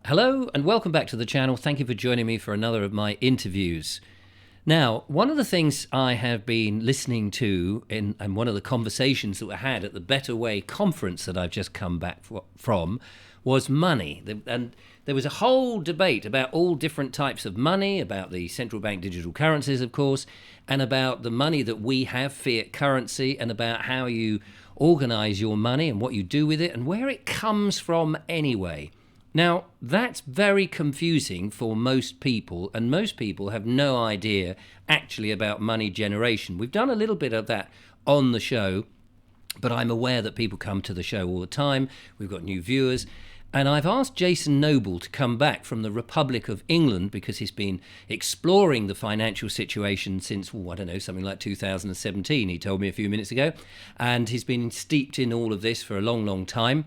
Hello and welcome back to the channel. Thank you for joining me for another of my interviews. Now, one of the things I have been listening to and one of the conversations that were had at the Better Way conference that I've just come back from was money. And there was a whole debate about all different types of money, about the central bank digital currencies, of course, and about the money that we have, fiat currency, and about how you organize your money and what you do with it and where it comes from anyway. Now, that's very confusing for most people, and most people have no idea actually about money generation. We've done a little bit of that on the show, but I'm aware that people come to the show all the time. We've got new viewers. And I've asked Jason Noble to come back from the Republic of England because he's been exploring the financial situation since, I don't know, something like 2017, he told me a few minutes ago. And he's been steeped in all of this for a long, long time.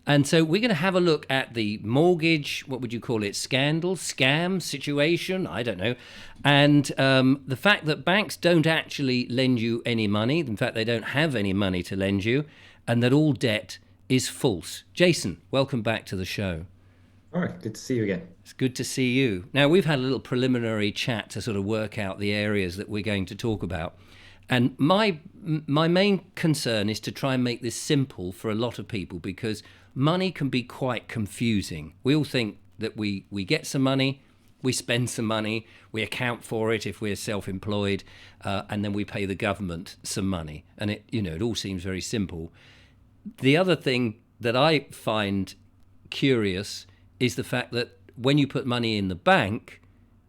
And so we're going to have a look at the mortgage, what would you call it, scandal, scam situation, I don't know, and the fact that banks don't actually lend you any money, in fact, they don't have any money to lend you, and that all debt is false. Jason, welcome back to the show. All right, good to see you again. It's good to see you. Now, we've had a little preliminary chat to sort of work out the areas that we're going to talk about. And my main concern is to try and make this simple for a lot of people because money can be quite confusing. We all think that we get some money, we spend some money, we account for it if we're self-employed, and then we pay the government some money. And it all seems very simple. The other thing that I find curious is the fact that when you put money in the bank,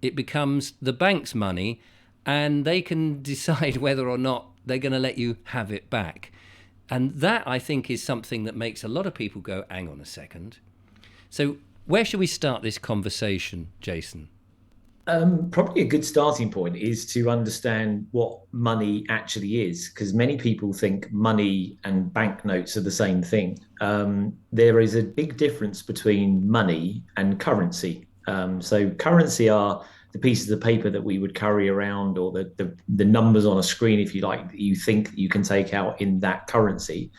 it becomes the bank's money, and they can decide whether or not they're going to let you have it back. And that, I think, is something that makes a lot of people go, hang on a second. So where should we start this conversation, Jason? Probably a good starting point is to understand what money actually is, because many people think money and banknotes are the same thing. There is a big difference between money and currency. So currency are the pieces of paper that we would carry around, or the numbers on a screen, if you like, that you think that you can take out in that currency.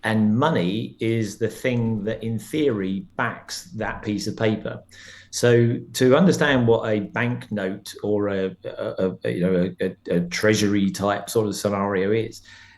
And money is the thing that, in theory, backs that piece of paper. So, to understand what a banknote or a treasury type sort of scenario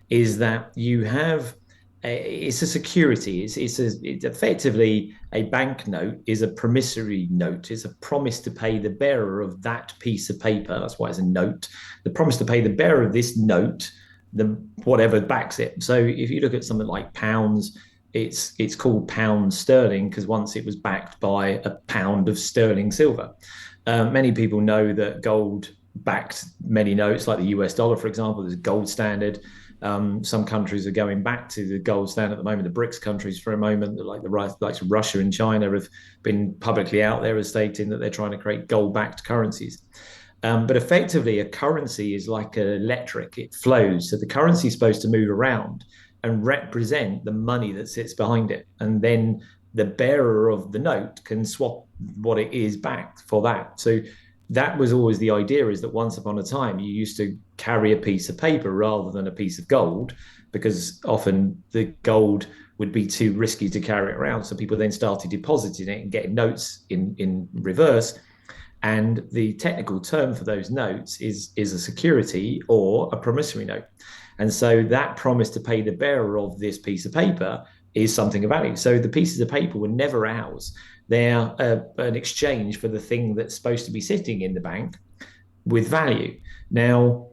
is that you have it's a security. It's effectively a banknote is a promissory note. It's a promise to pay the bearer of that piece of paper. That's why it's a note. The promise to pay the bearer of this note the whatever backs it. So if you look at something like pounds, it's called pound sterling because once it was backed by a pound of sterling silver. Many people know that gold backed many notes, like the US dollar, for example. There's a gold standard. Some countries are going back to the gold standard at the moment. The BRICS countries, for a moment, like likes of Russia and China, have been publicly out there as stating that they're trying to create gold-backed currencies. But effectively, a currency is like an electric, it flows. So the currency is supposed to move around and represent the money that sits behind it. And then the bearer of the note can swap what it is back for that. So that was always the idea, is that once upon a time, you used to carry a piece of paper rather than a piece of gold, because often the gold would be too risky to carry it around. So people then started depositing it and getting notes in reverse, and the technical term for those notes is a security or a promissory note. And so that promise to pay the bearer of this piece of paper is something of value. So the pieces of paper were never ours. They're an exchange for the thing that's supposed to be sitting in the bank with value. Now,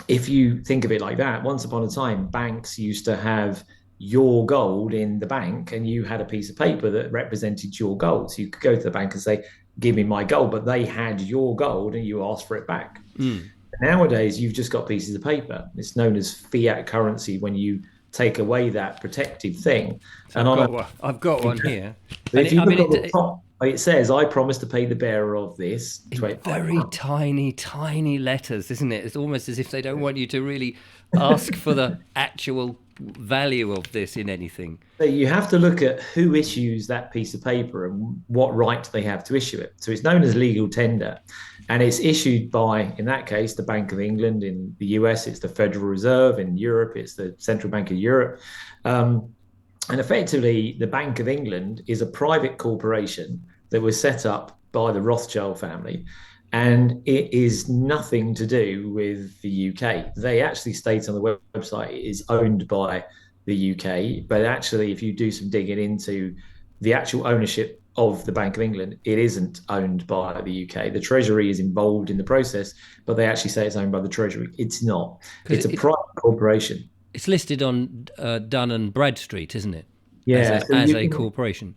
if you think of it like that, once upon a time, banks used to have your gold in the bank, and you had a piece of paper that represented your gold. So you could go to the bank and say, give me my gold, but they had your gold and you asked for it back. Mm. Nowadays, you've just got pieces of paper. It's known as fiat currency when you take away that protective thing. So And I've on a, got one. I've got one here, and if you I mean look at the top, it says, I promise to pay the bearer of this. in very tiny, tiny letters, isn't it? It's almost as if they don't want you to really ask for the actual value of this in anything. So you have to look at who issues that piece of paper and what right they have to issue it. So it's known as legal tender, and it's issued by, in that case, the Bank of England. In the US, it's the Federal Reserve. In Europe, it's the Central Bank of Europe. And effectively, the Bank of England is a private corporation that was set up by the Rothschild family. And it is nothing to do with the UK. They actually state on the website it is owned by the UK, but actually, if you do some digging into the actual ownership of the Bank of England, it isn't owned by the UK. The Treasury is involved in the process, but they actually say it's owned by the Treasury. It's not. Because It's a private corporation. it's listed on Dun and Bradstreet, isn't it? As Yeah, a so as you a can corporation.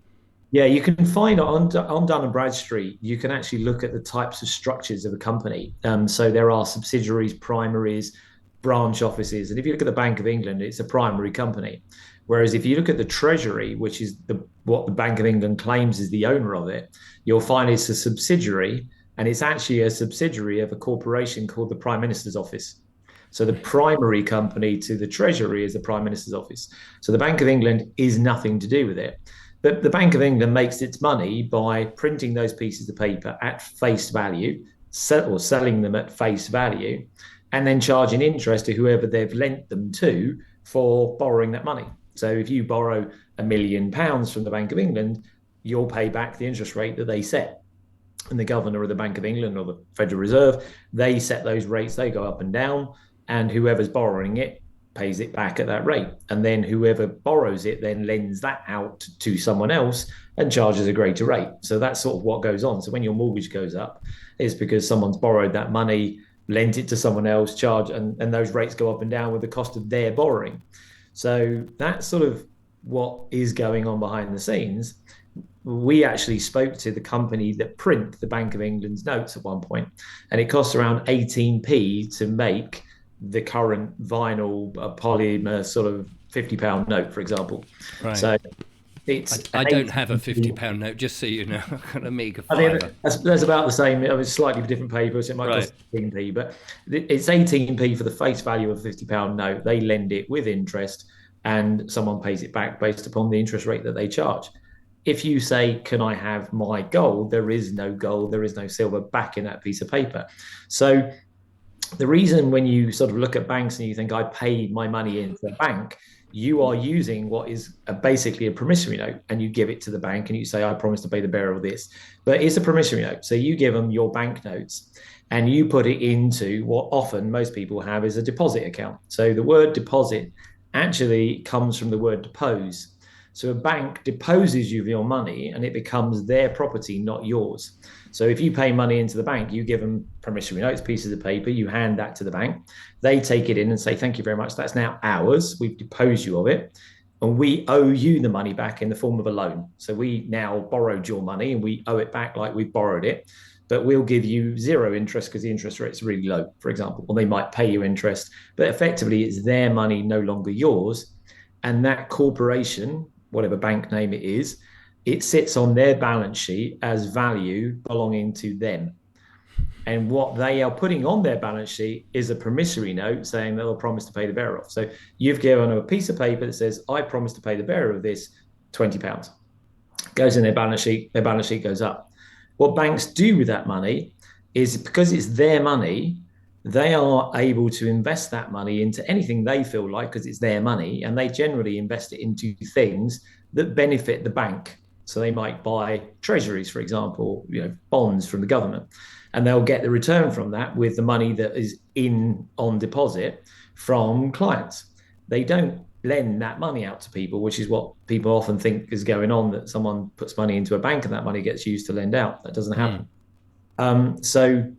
Yeah, you can find on Dun and Bradstreet. You can actually look at the types of structures of a company. So there are subsidiaries, primaries, branch offices, and if you look at the Bank of England, it's a primary company. Whereas if you look at the Treasury, which is what the Bank of England claims is the owner of it, you'll find it's a subsidiary, and it's actually a subsidiary of a corporation called the Prime Minister's Office. So the primary company to the Treasury is the Prime Minister's Office. So the Bank of England is nothing to do with it. But the Bank of England makes its money by printing those pieces of paper at face value, or selling them at face value, and then charging interest to whoever they've lent them to for borrowing that money. So if you borrow £1 million from the Bank of England, you'll pay back the interest rate that they set. And the governor of the Bank of England or the Federal Reserve, they set those rates, they go up and down, and whoever's borrowing it pays it back at that rate. And then whoever borrows it then lends that out to someone else and charges a greater rate. So that's sort of what goes on. So when your mortgage goes up, it's because someone's borrowed that money, lent it to someone else, and those rates go up and down with the cost of their borrowing. So that's sort of what is going on behind the scenes. We actually spoke to the company that print the Bank of England's notes at one point, and it costs around 18p to make the current vinyl polymer sort of £50 note, for example. Right. So it's I don't have a £50 note, just so you know. I've got a meager I fiver. think that's about the same. It was slightly different paper, so it might cost 18p, but it's 18p for the face value of a £50 note. They lend it with interest, and someone pays it back based upon the interest rate that they charge. If you say, can I have my gold? There is no gold, there is no silver back in that piece of paper. So the reason when you sort of look at banks and you think I paid my money into a bank, you are using what is basically a promissory note, and you give it to the bank and you say, I promise to pay the bearer of this. But it's a promissory note. So you give them your banknotes and you put it into what often most people have is a deposit account. So the word deposit actually comes from the word depose. So a bank deposes you of your money and it becomes their property, not yours. So if you pay money into the bank, you give them promissory notes, pieces of paper, you hand that to the bank. They take it in and say, thank you very much. That's now ours. We've deposed you of it. And we owe you the money back in the form of a loan. So we now borrowed your money and we owe it back like we've borrowed it. But we'll give you zero interest because the interest rate's really low, for example. Or they might pay you interest. But effectively, it's their money, no longer yours. And that corporation, whatever bank name it is, it sits on their balance sheet as value belonging to them. And what they are putting on their balance sheet is a promissory note saying they'll promise to pay the bearer off. So you've given them a piece of paper that says, I promise to pay the bearer of this £20. Goes in their balance sheet goes up. What banks do with that money is because it's their money, they are able to invest that money into anything they feel like because it's their money, and they generally invest it into things that benefit the bank. So they might buy treasuries, for example, bonds from the government, and they'll get the return from that with the money that is on deposit from clients. They don't lend that money out to people, which is what people often think is going on, that someone puts money into a bank and that money gets used to lend out. That doesn't happen. So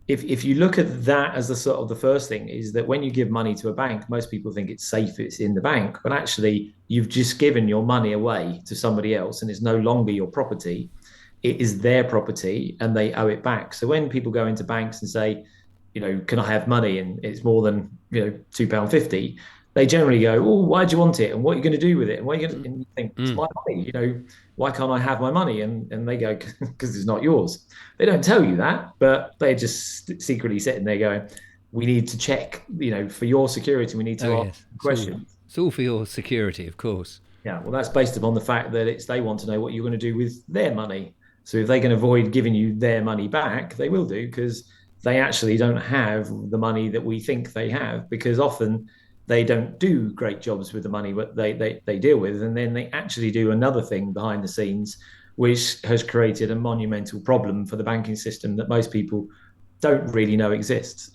if you look at that as the sort of the first thing, is that when you give money to a bank, most people think it's safe, it's in the bank, but actually you've just given your money away to somebody else and it's no longer your property. It is their property and they owe it back. So when people go into banks and say, can I have money? And it's more than, £2.50, they generally go, oh, why do you want it? And what are you going to do with it? And what are you going to, and you think, it's my money, why can't I have my money? And they go, because it's not yours. They don't tell you that, but they're just secretly sitting there going, we need to check, for your security, we need to ask questions. It's all for your security, of course. Yeah, well, that's based upon the fact that they want to know what you're going to do with their money. So if they can avoid giving you their money back, they will do, because they actually don't have the money that we think they have, because often they don't do great jobs with the money that they deal with. And then they actually do another thing behind the scenes, which has created a monumental problem for the banking system that most people don't really know exists.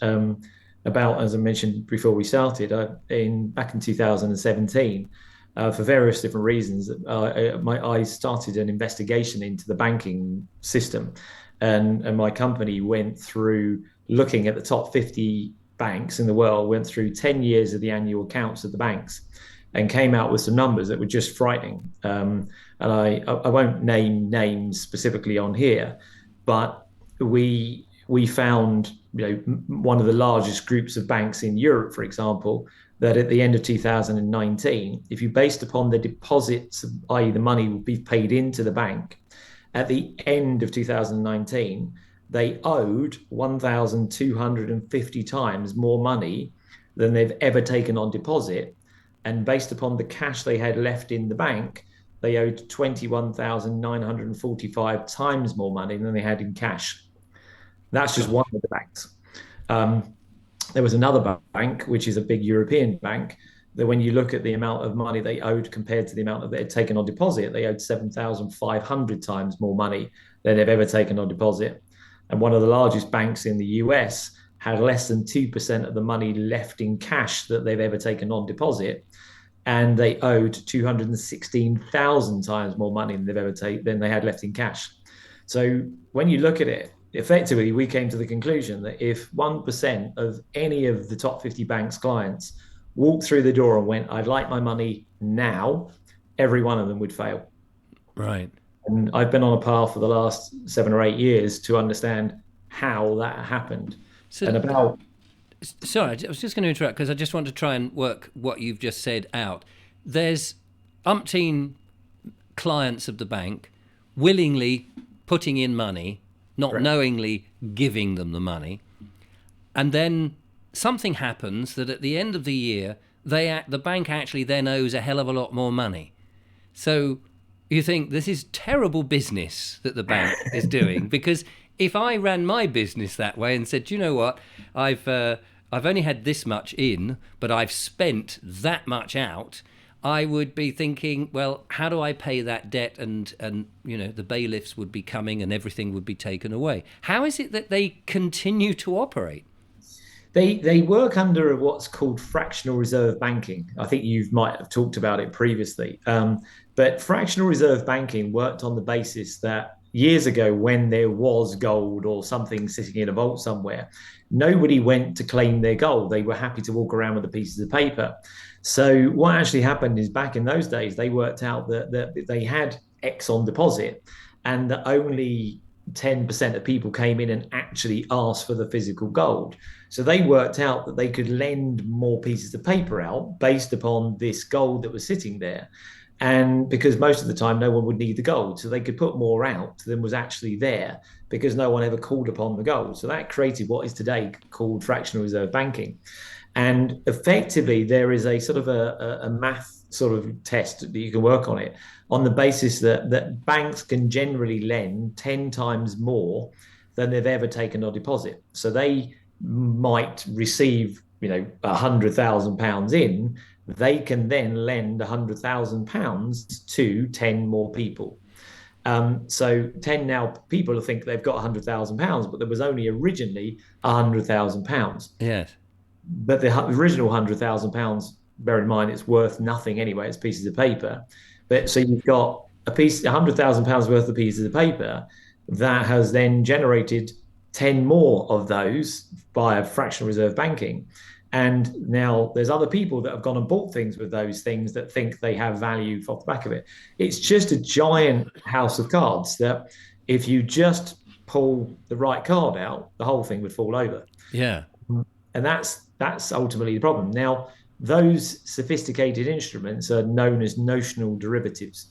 About, as I mentioned before we started, in back in 2017, for various different reasons, I started an investigation into the banking system, and my company went through looking at the top 50 banks in the world, went through 10 years of the annual accounts of the banks, and came out with some numbers that were just frightening. And I won't name names specifically on here, but we found, one of the largest groups of banks in Europe, for example, that at the end of 2019, if you based upon the deposits, i.e., the money would be paid into the bank, at the end of 2019, they owed 1,250 times more money than they've ever taken on deposit. And based upon the cash they had left in the bank, they owed 21,945 times more money than they had in cash. That's just one of the banks. Um, there was another bank, which is a big European bank, that when you look at the amount of money they owed compared to the amount that they had taken on deposit, they owed 7,500 times more money than they've ever taken on deposit. And one of the largest banks in the US had less than 2% of the money left in cash that they've ever taken on deposit. And they owed 216,000 times more money than they've ever taken than they had left in cash. So when you look at it, effectively, we came to the conclusion that if 1% of any of the top 50 banks' clients walked through the door and went, I'd like my money now, every one of them would fail. Right. And I've been on a path for the last 7 or 8 years to understand how that happened. So, And about sorry, I was just going to interrupt because I just want to try and work what you've just said out. There's umpteen clients of the bank willingly putting in money, not Correct. knowingly giving them the money, and then something happens that at the end of the year, the bank actually then owes a hell of a lot more money. So you think this is terrible business that the bank is doing, because if I ran my business that way and said, you know what, I've only had this much in, but I've spent that much out, I would be thinking, well, how do I pay that debt? And the bailiffs would be coming and everything would be taken away. How is it that they continue to operate? they work under what's called fractional reserve banking. I think you might have talked about it previously. But fractional reserve banking worked on the basis that years ago, when there was gold or something sitting in a vault somewhere, nobody went to claim their gold. They were happy to walk around with the pieces of paper. So what actually happened is, back in those days, they worked out that they had X on deposit, and that only 10% of people came in and actually asked for the physical gold. So they worked out that they could lend more pieces of paper out based upon this gold that was sitting there. And because most of the time no one would need the gold, so they could put more out than was actually there, because no one ever called upon the gold. So that created what is today called fractional reserve banking. And effectively, there is a sort of a math sort of test that you can work on it on the basis that banks can generally lend 10 times more than they've ever taken on deposit. So they might receive, £100,000 in, they can then lend £100,000 to 10 more people. So 10 now people think they've got £100,000, but there was only originally £100,000. Yes. But the original £100,000, bear in mind, it's worth nothing anyway. It's pieces of paper. But so you've got £100,000 worth of pieces of paper that has then generated 10 more of those via fractional reserve banking. And now there's other people that have gone and bought things with those things that think they have value off the back of it. It's just a giant house of cards that if you just pull the right card out, the whole thing would fall over. Yeah. And that's ultimately the problem. Now, those sophisticated instruments are known as notional derivatives.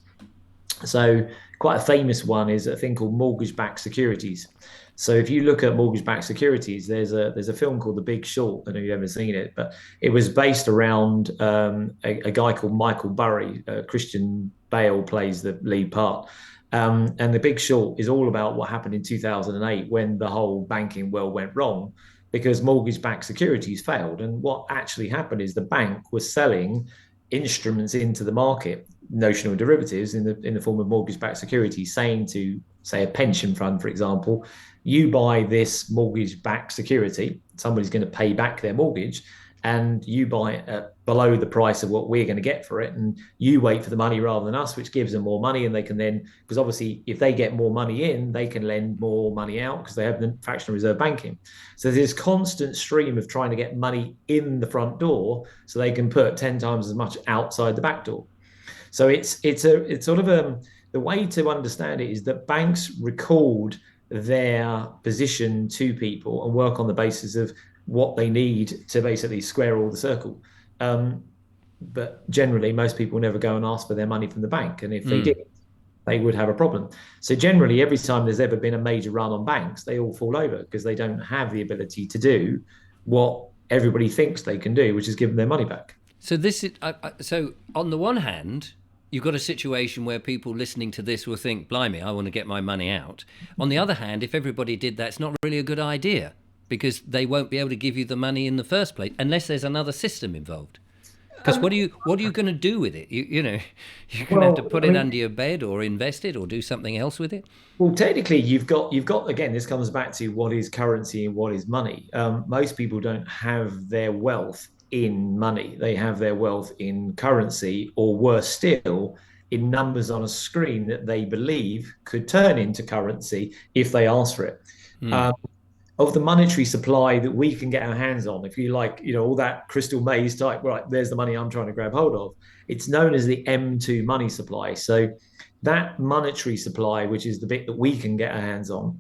So quite a famous one is a thing called mortgage-backed securities. So if you look at mortgage-backed securities, there's a film called The Big Short. I don't know if you've ever seen it, but it was based around a guy called Michael Burry. Christian Bale plays the lead part. And The Big Short is all about what happened in 2008 when the whole banking world went wrong, because mortgage-backed securities failed. And what actually happened is the bank was selling instruments into the market, notional derivatives in the form of mortgage-backed securities, saying to, say, a pension fund, for example, you buy this mortgage-backed security, somebody's going to pay back their mortgage, and you buy it at below the price of what we're going to get for it, and you wait for the money rather than us, which gives them more money, and they can then, because obviously if they get more money in, they can lend more money out because they have the fractional reserve banking. So there's this constant stream of trying to get money in the front door so they can put 10 times as much outside the back door. So it's sort of the way to understand it is that banks record their position to people and work on the basis of what they need to basically square all the circle. But generally, most people never go and ask for their money from the bank. And if they did, they would have a problem. So generally, every time there's ever been a major run on banks, they all fall over because they don't have the ability to do what everybody thinks they can do, which is give them their money back. So this is so on the one hand, you've got a situation where people listening to this will think, blimey, I want to get my money out. On the other hand, if everybody did that, it's not really a good idea because they won't be able to give you the money in the first place unless there's another system involved. Because what are you going to do with it? You're going to have to put it under your bed or invest it or do something else with it. Well, technically, you've got again. This comes back to what is currency and what is money. Most people don't have their wealth in money; they have their wealth in currency, or worse still, in numbers on a screen that they believe could turn into currency if they ask for it. Of the monetary supply that we can get our hands on, if you like, all that crystal maze type, right, there's the money I'm trying to grab hold of. It's known as the M2 money supply. So that monetary supply, which is the bit that we can get our hands on,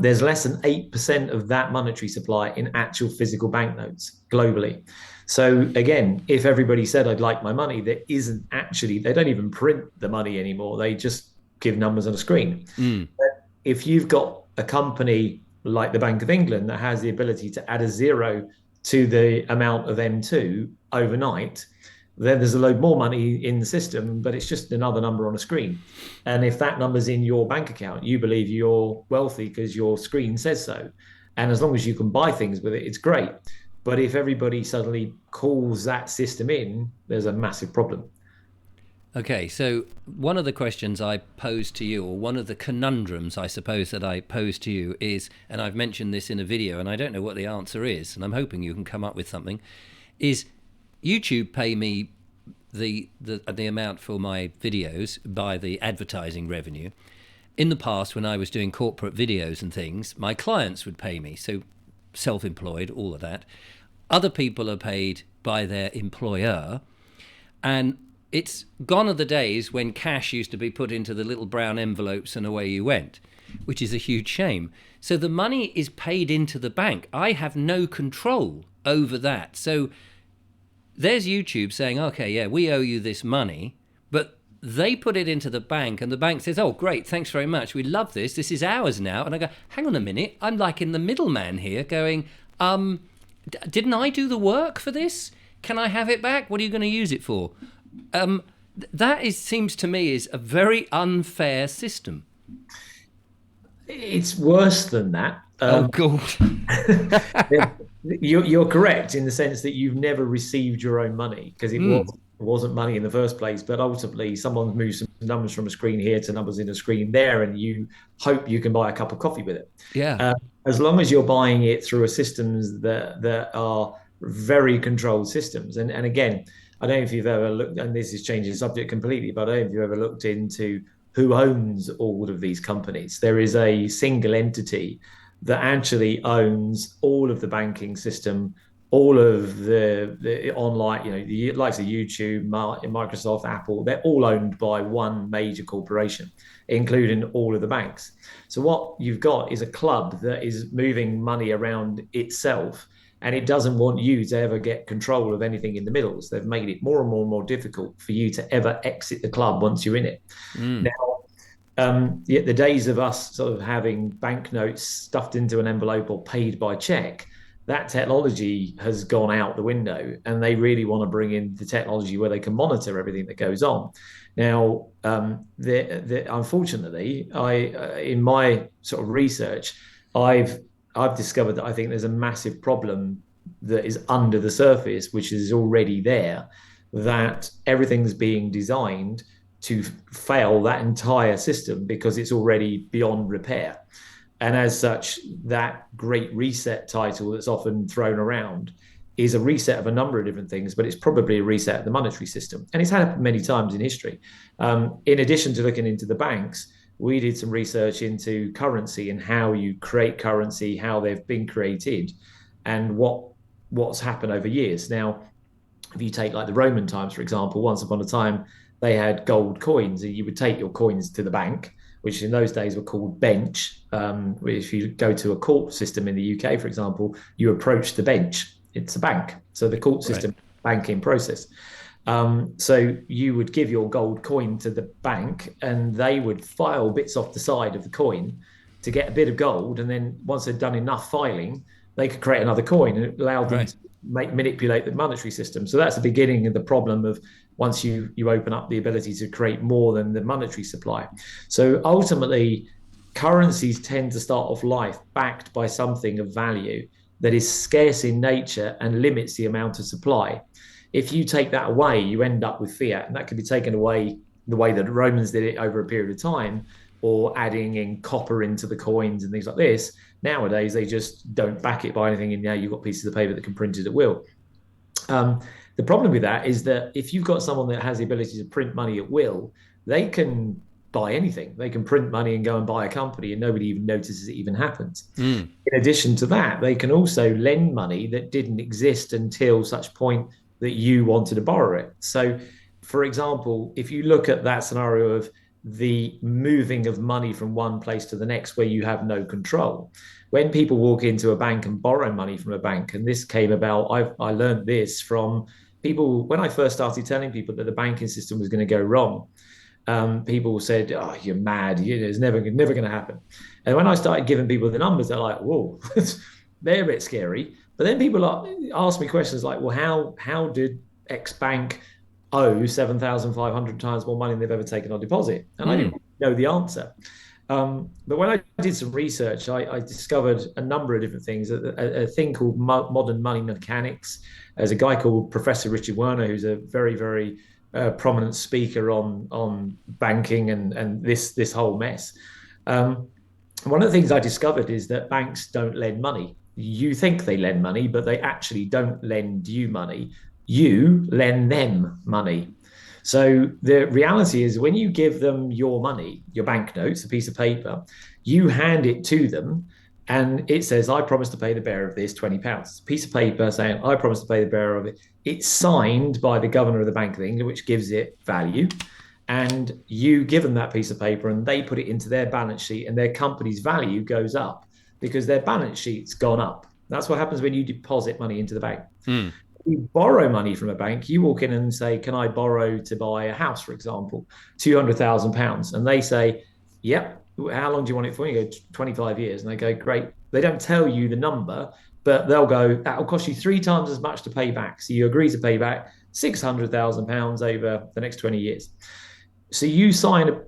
there's less than 8% of that monetary supply in actual physical banknotes globally. So again, if everybody said, I'd like my money, there isn't actually, they don't even print the money anymore. They just give numbers on a screen. But if you've got a company like the Bank of England that has the ability to add a zero to the amount of M2 overnight, then there's a load more money in the system, but it's just another number on a screen. And if that number's in your bank account, you believe you're wealthy because your screen says so. And as long as you can buy things with it, it's great. But if everybody suddenly calls that system in, there's a massive problem. Okay, so one of the questions I posed to you, or one of the conundrums, I suppose, that I posed to you is, and I've mentioned this in a video, and I don't know what the answer is, and I'm hoping you can come up with something, is YouTube pay me the amount for my videos by the advertising revenue. In the past, when I was doing corporate videos and things, my clients would pay me, so self-employed, all of that. Other people are paid by their employer, and it's gone are the days when cash used to be put into the little brown envelopes and away you went, which is a huge shame. So the money is paid into the bank. I have no control over that. So there's YouTube saying, okay, yeah, we owe you this money, but they put it into the bank and the bank says, oh, great, thanks very much. We love this. This is ours now. And I go, hang on a minute. I'm like in the middleman here going, didn't I do the work for this? Can I have it back? What are you going to use it for? Seems to me is a very unfair system. It's worse than that. Oh God! You're correct in the sense that you've never received your own money because it wasn't money in the first place. But ultimately, someone moves some numbers from a screen here to numbers in a screen there, and you hope you can buy a cup of coffee with it. Yeah. As long as you're buying it through a systems that are very controlled systems, and again. I don't know if you've ever looked, and this is changing the subject completely, but I don't know if you've ever looked into who owns all of these companies. There is a single entity that actually owns all of the banking system, all of the online, the likes of YouTube, Microsoft, Apple. They're all owned by one major corporation, including all of the banks. So what you've got is a club that is moving money around itself. And it doesn't want you to ever get control of anything in the middle. So they've made it more and more and more difficult for you to ever exit the club once you're in it. Now, the days of us sort of having banknotes stuffed into an envelope or paid by check, that technology has gone out the window. And they really want to bring in the technology where they can monitor everything that goes on. Now, unfortunately, in my sort of research, I've discovered that I think there's a massive problem that is under the surface, which is already there, that everything's being designed to fail that entire system because it's already beyond repair. And as such, that great reset title that's often thrown around is a reset of a number of different things, but it's probably a reset of the monetary system. And it's happened many times in history. In addition to looking into the banks, we did some research into currency and how you create currency, how they've been created, and what's happened over years. Now, if you take like the Roman times, for example, once upon a time, they had gold coins, and you would take your coins to the bank, which in those days were called bench. If you go to a court system in the UK, for example, you approach the bench. It's a bank. So the court system, right. Banking process. So you would give your gold coin to the bank, and they would file bits off the side of the coin to get a bit of gold. And then once they'd done enough filing, they could create another coin, and it allowed them to manipulate the monetary system. So that's the beginning of the problem of once you open up the ability to create more than the monetary supply. So ultimately, currencies tend to start off life backed by something of value that is scarce in nature and limits the amount of supply. If you take that away, you end up with fiat, and that can be taken away the way that the Romans did it over a period of time, or adding in copper into the coins and things like this. Nowadays, they just don't back it by anything, and now you've got pieces of paper that can print it at will. The problem with that is that if you've got someone that has the ability to print money at will, they can buy anything. They can print money and go and buy a company, and nobody even notices it even happens. In addition to that, they can also lend money that didn't exist until such point that you wanted to borrow it. So, for example, if you look at that scenario of the moving of money from one place to the next where you have no control, when people walk into a bank and borrow money from a bank, and this came about, I learned this from people when I first started telling people that the banking system was going to go wrong. People said, "Oh, you're mad. It's never going to happen." And when I started giving people the numbers, they're like, "Whoa, they're a bit scary." But then people ask me questions like, "Well, how did X bank owe 7,500 times more money than they've ever taken on deposit?" And I didn't know the answer. But when I did some research, I discovered a number of different things. A thing called modern money mechanics. There's a guy called Professor Richard Werner, who's a very, very prominent speaker on banking and this whole mess. One of the things I discovered is that banks don't lend money. You think they lend money, but they actually don't lend you money. You lend them money. So the reality is when you give them your money, your banknotes, a piece of paper, you hand it to them and it says, "I promise to pay the bearer of this £20. It's a piece of paper saying, "I promise to pay the bearer of it." It's signed by the governor of the Bank of England, which gives it value. And you give them that piece of paper and they put it into their balance sheet, and their company's value goes up because their balance sheet's gone up. That's what happens when you deposit money into the bank. You borrow money from a bank, you walk in and say, "Can I borrow to buy a house, for example, £200,000? And they say, "Yep. How long do you want it for?" You go, 25 years. And they go, "Great." They don't tell you the number, but they'll go, "That'll cost you 3 times as much to pay back." So you agree to pay back £600,000 over the next 20 years. So you sign a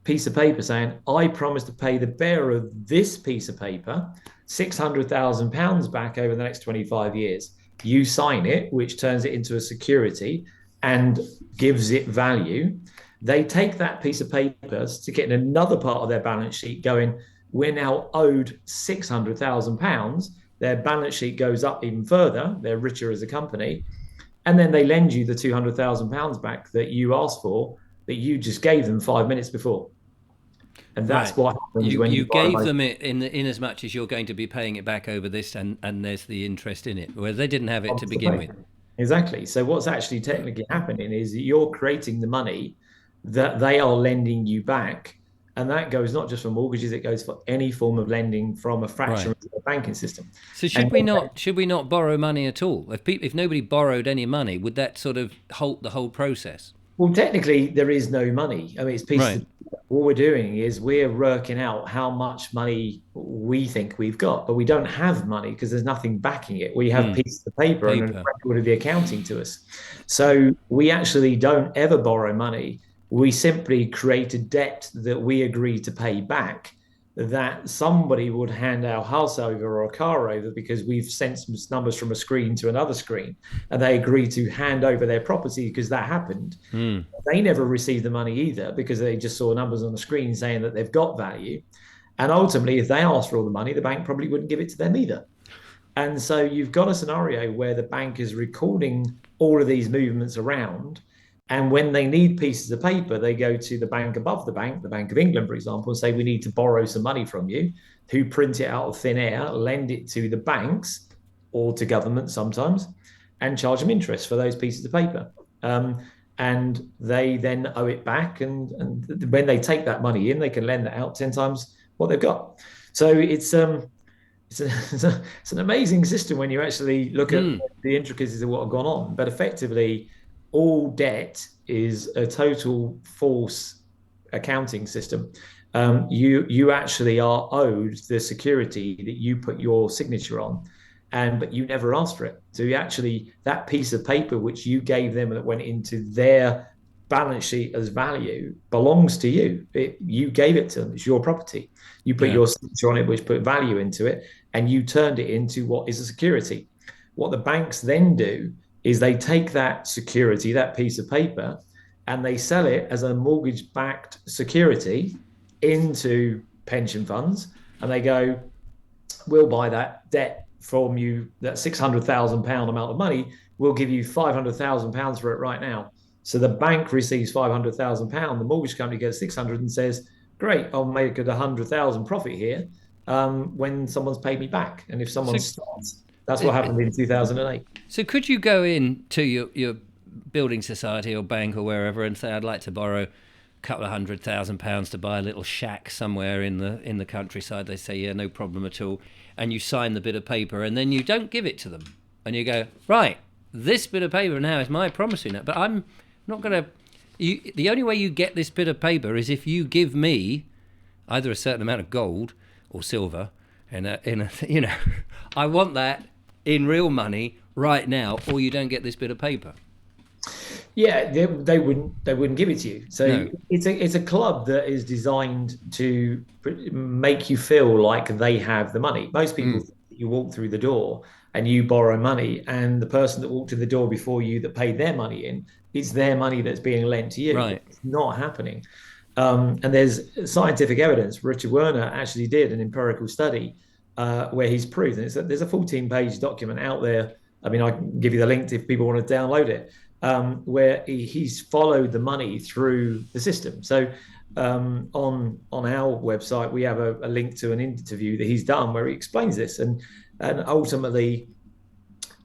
piece of paper saying, "I promise to pay the bearer of this piece of paper £600,000 back over the next 25 years. You sign it, which turns it into a security and gives it value. They take that piece of paper, stick it in another part of their balance sheet, going, "We're now owed £600,000. Their balance sheet goes up even further. They're richer as a company. And then they lend you the £200,000 back that you asked for, that you just gave them 5 minutes before. And that's what happens when you gave them it in as much as you're going to be paying it back over this, and there's the interest in it, whereas they didn't have it to begin with. Exactly. So what's actually technically happening is that you're creating the money that they are lending you back. And that goes not just for mortgages, it goes for any form of lending from a fraction of the banking system. So should we not borrow money at all? If nobody borrowed any money, would that sort of halt the whole process? Well, technically, there is no money. I mean, it's pieces. Right. What we're doing is we're working out how much money we think we've got, but we don't have money because there's nothing backing it. We have pieces of paper and a record of the accounting to us. So we actually don't ever borrow money. We simply create a debt that we agree to pay back. that somebody would hand our house over or a car over because we've sent some numbers from a screen to another screen, and they agree to hand over their property because that happened. Mm. They never received the money either because they just saw numbers on the screen saying that they've got value. And ultimately, if they asked for all the money, the bank probably wouldn't give it to them either. And so you've got a scenario where the bank is recording all of these movements around. And when they need pieces of paper, they go to the bank above the Bank of England, for example, and say, we need to borrow some money from you, who print it out of thin air, lend it to the banks or to government sometimes, and charge them interest for those pieces of paper. And they then owe it back. And when they take that money in, they can lend that out 10 times what they've got. So it's an amazing system when you actually look at the intricacies of what have gone on. But effectively, all debt is a total false accounting system. You actually are owed the security that you put your signature on, but you never asked for it. So you actually, that piece of paper which you gave them that went into their balance sheet as value belongs to you. You gave it to them. It's your property. You put your signature on it, which put value into it, and you turned it into what is a security. What the banks then do is they take that security, that piece of paper, and they sell it as a mortgage-backed security into pension funds, and they go, we'll buy that debt from you, that £600,000 amount of money, we'll give you £500,000 for it right now. So the bank receives £500,000, the mortgage company gets 600 and says, great, I'll make it 100,000 profit here when someone's paid me back. And if someone starts, that's what happened in 2008. So could you go in to your building society or bank or wherever and say, I'd like to borrow a couple of £100,000 to buy a little shack somewhere in the countryside? They say, yeah, no problem at all. And you sign the bit of paper, and then you don't give it to them. And you go, right, this bit of paper now is my promissory note, but I'm not going to... The only way you get this bit of paper is if you give me either a certain amount of gold or silver, and I want that in real money right now, or you don't get this bit of paper. Yeah, they wouldn't give it to you. So no. It's a club that is designed to make you feel like they have the money. Most people think that you walk through the door and you borrow money, and the person that walked in the door before you that paid their money in, it's their money that's being lent to you. Right. It's not happening. And there's scientific evidence. Richard Werner actually did an empirical study where he's proved, and there's a 14-page document out there. I mean, I can give you the link if people want to download it, where he's followed the money through the system. So on our website, we have a link to an interview that he's done where he explains this. And ultimately,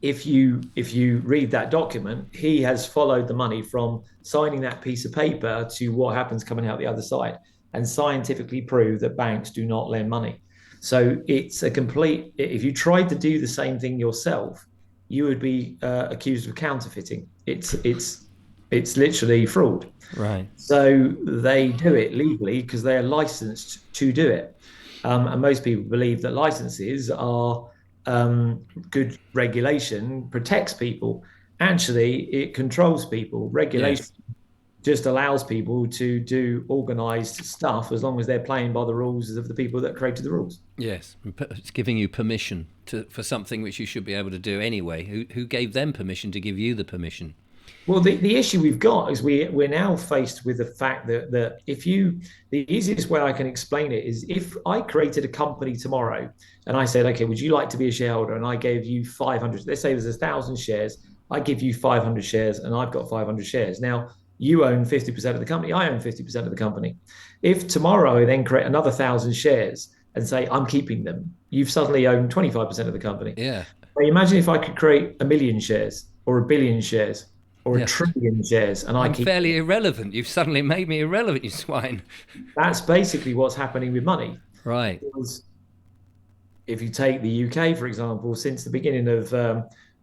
if you read that document, he has followed the money from signing that piece of paper to what happens coming out the other side, and scientifically proved that banks do not lend money. So it's a complete, if you tried to do the same thing yourself, you would be accused of counterfeiting. It's literally fraud. Right. So they do it legally because they are licensed to do it. And most people believe that licenses are good regulation, protects people. Actually, it controls people. Regulation just allows people to do organized stuff as long as they're playing by the rules of the people that created the rules. Yes, it's giving you permission for something which you should be able to do anyway. Who gave them permission to give you the permission? Well, the issue we've got is we're now faced with the fact that the easiest way I can explain it is if I created a company tomorrow and I said, okay, would you like to be a shareholder? And I gave you 500, let's say there's 1,000 shares, I give you 500 shares and I've got 500 shares. Now, you own 50% of the company, I own 50% of the company. If tomorrow I then create another 1,000 shares and say, I'm keeping them, you've suddenly owned 25% of the company. Yeah. But imagine if I could create 1 million shares or 1 billion shares or 1 trillion shares, and I'm fairly irrelevant. You've suddenly made me irrelevant, you swine. That's basically what's happening with money. Right. Because if you take the UK, for example, since the beginning of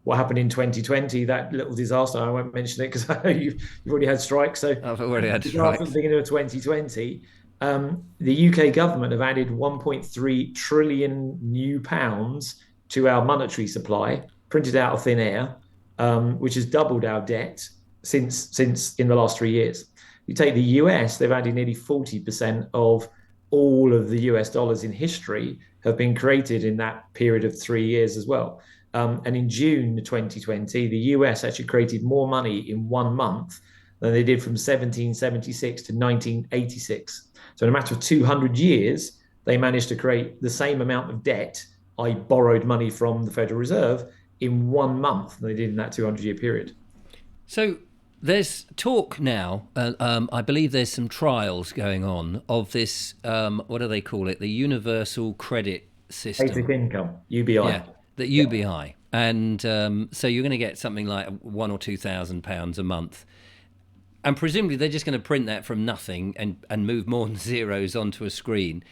what happened in 2020, that little disaster, I won't mention it because I know you've already had strikes. So I've already had strikes. At the beginning of 2020, the UK government have added 1.3 trillion new pounds to our monetary supply, printed out of thin air, which has doubled our debt since in the last 3 years. You take the US, they've added nearly 40% of all of the US dollars in history have been created in that period of 3 years as well. And in June 2020, the US actually created more money in 1 month than they did from 1776 to 1986. So in a matter of 200 years, they managed to create the same amount of debt. I borrowed money from the Federal Reserve in 1 month than they did in that 200-year period. So there's talk now, I believe there's some trials going on of this, what do they call it? The Universal Credit System. Basic income, UBI. Yeah, the UBI. And so you're going to get something like £1,000 or £2,000 a month. And presumably they're just going to print that from nothing and move more than zeros onto a screen.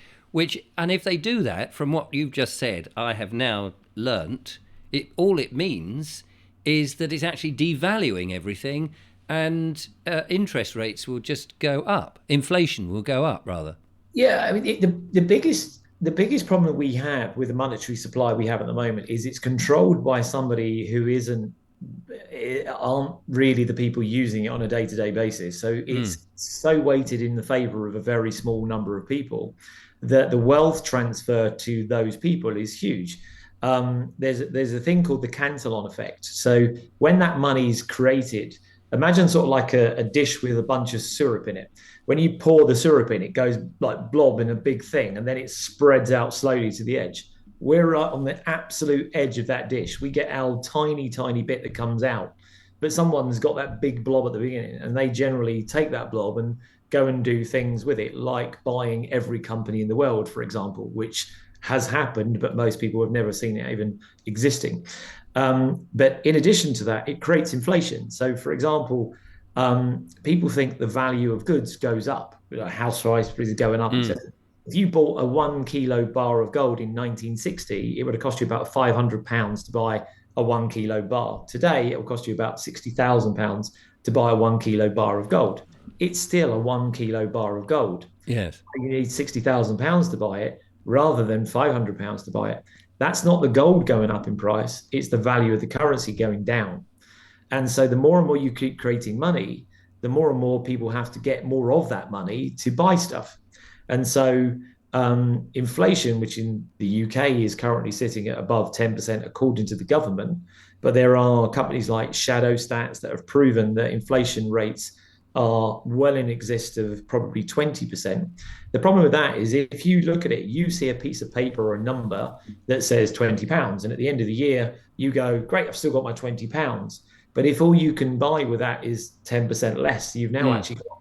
And if they do that, from what you've just said, I have now learnt, all it means is that it's actually devaluing everything, and interest rates will just go up. Inflation will go up, rather. Yeah, I mean, the biggest problem that we have with the monetary supply we have at the moment is it's controlled by somebody who aren't really the people using it on a day-to-day basis. So it's so weighted in the favor of a very small number of people that the wealth transfer to those people is huge. There's a thing called the Cantillon effect. So when that money is created, imagine sort of like a dish with a bunch of syrup in it. When you pour the syrup in, it goes like blob in a big thing, and then it spreads out slowly to the edge. We're right on the absolute edge of that dish. We get our tiny, tiny bit that comes out, but someone's got that big blob at the beginning, and they generally take that blob and go and do things with it, like buying every company in the world, for example, which has happened, but most people have never seen it even existing. But in addition to that, it creates inflation. So, for example, people think the value of goods goes up. House prices are going up, etc. If you bought a 1 kilo bar of gold in 1960, it would have cost you about £500 to buy a 1 kilo bar. Today, it will cost you about £60,000 to buy a 1 kilo bar of gold. It's still a 1 kilo bar of gold. Yes. You need £60,000 to buy it rather than £500 to buy it. That's not the gold going up in price. It's the value of the currency going down. And so the more and more you keep creating money, the more and more people have to get more of that money to buy stuff. And so inflation, which in the UK is currently sitting at above 10% according to the government, but there are companies like Shadow Stats that have proven that inflation rates are well in excess of probably 20%. The problem with that is if you look at it, you see a piece of paper or a number that says £20, and at the end of the year, you go, great, I've still got my £20. But if all you can buy with that is 10% less, you've now actually got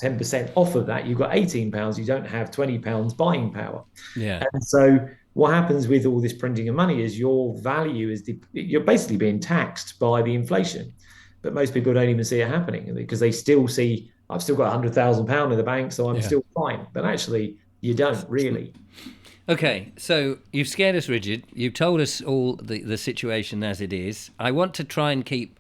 10% off of that. You've got £18. You don't have £20 buying power. Yeah. And so what happens with all this printing of money is your value you're basically being taxed by the inflation. But most people don't even see it happening because they still see, I've still got £100,000 in the bank, so I'm still fine. But actually, you don't really. Okay, so you've scared us, Richard. You've told us all the situation as it is. I want to try and keep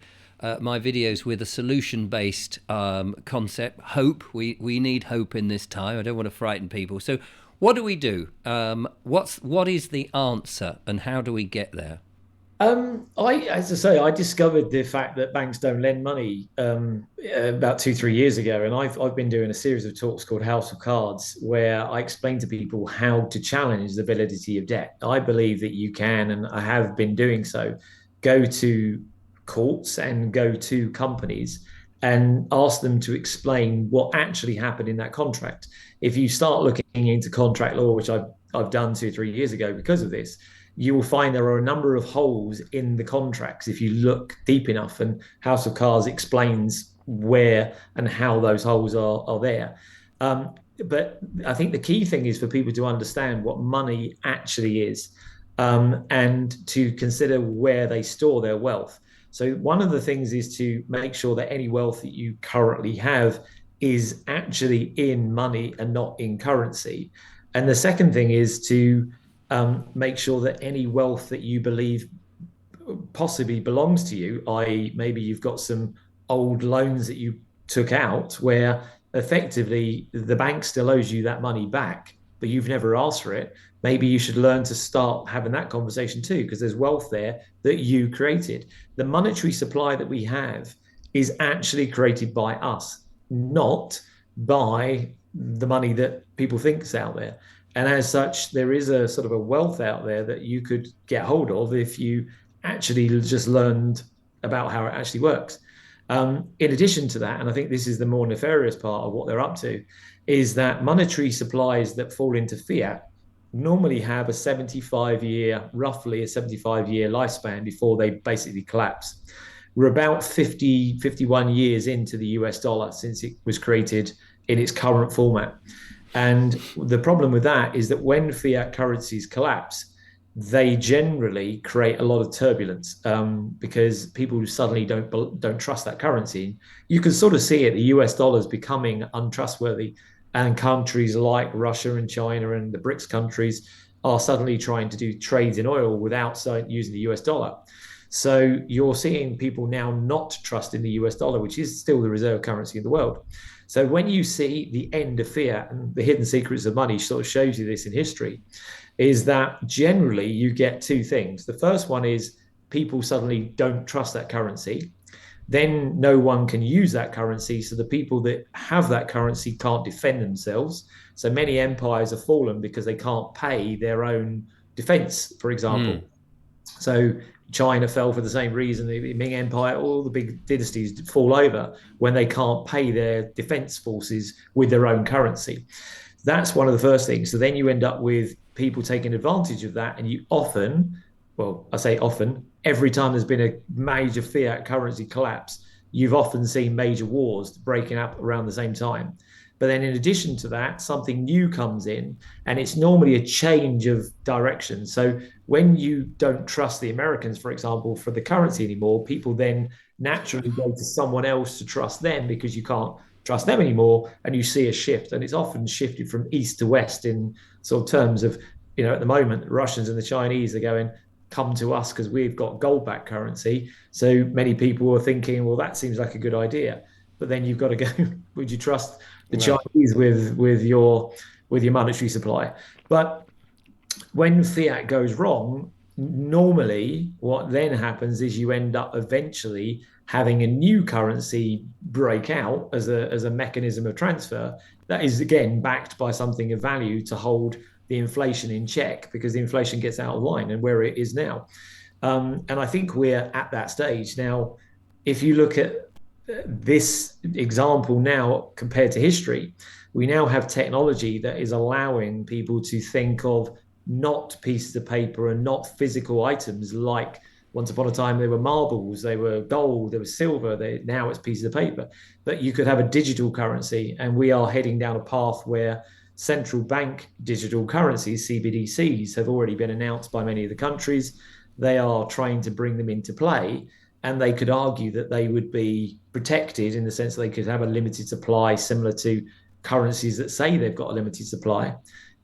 my videos with a solution-based concept. Hope. We need hope in this time. I don't want to frighten people. So what do we do? What is the answer, and how do we get there? As I say, I discovered the fact that banks don't lend money about 2-3 years ago, and I've been doing a series of talks called House of Cards, where I explain to people how to challenge the validity of debt. I believe that you can, and I have been doing so, go to courts and go to companies and ask them to explain what actually happened in that contract. If you start looking into contract law, which I've done 2-3 years ago because of this, you will find there are a number of holes in the contracts if you look deep enough, and House of Cards explains where and how those holes are there. But I think the key thing is for people to understand what money actually is, and to consider where they store their wealth. So one of the things is to make sure that any wealth that you currently have is actually in money and not in currency. And the second thing is to make sure that any wealth that you believe possibly belongs to you, i.e. maybe you've got some old loans that you took out where effectively the bank still owes you that money back, but you've never asked for it. Maybe you should learn to start having that conversation too, because there's wealth there that you created. The monetary supply that we have is actually created by us, not by the money that people think is out there. And as such, there is a sort of a wealth out there that you could get hold of if you actually just learned about how it actually works. In addition to that, and I think this is the more nefarious part of what they're up to, is that monetary supplies that fall into fiat normally have a 75 year, roughly a 75-year lifespan before they basically collapse. We're about 50, 51 years into the US dollar since it was created in its current format. And the problem with that is that when fiat currencies collapse, they generally create a lot of turbulence because people suddenly don't trust that currency. You can sort of see it. The US dollar is becoming untrustworthy, and countries like Russia and China and the BRICS countries are suddenly trying to do trades in oil without using the US dollar. So you're seeing people now not trust in the US dollar, which is still the reserve currency in the world. So when you see the end of fiat, and the hidden secrets of money sort of shows you this in history, is that generally you get two things. The first one is people suddenly don't trust that currency. Then no one can use that currency. So the people that have that currency can't defend themselves. So many empires have fallen because they can't pay their own defense, for example. So China fell for the same reason. The Ming Empire, all the big dynasties fall over when they can't pay their defense forces with their own currency. That's one of the first things. So then you end up with people taking advantage of that. And you often, well, I say often, every time there's been a major fiat currency collapse, you've often seen major wars breaking up around the same time. But then in addition to that, something new comes in, and it's normally a change of direction. So when you don't trust the Americans, for example, for the currency anymore, people then naturally go to someone else to trust them because you can't trust them anymore, and you see a shift. And it's often shifted from east to west in sort of terms of, at the moment, the Russians and the Chinese are going, come to us because we've got gold-backed currency. So many people are thinking, well, that seems like a good idea. But then you've got to go, would you trust the Chinese with your monetary supply? But when fiat goes wrong, normally what then happens is you end up eventually having a new currency break out as a mechanism of transfer that is, again, backed by something of value to hold the inflation in check, because the inflation gets out of line and where it is now. And I think we're at that stage. Now, if you look at this example now compared to history, we now have technology that is allowing people to think of not pieces of paper and not physical items like once upon a time they were marbles, they were gold, they were silver, now it's pieces of paper. But you could have a digital currency, and we are heading down a path where central bank digital currencies, CBDCs, have already been announced by many of the countries. They are trying to bring them into play, and they could argue that they would be protected in the sense that they could have a limited supply, similar to currencies that say they've got a limited supply.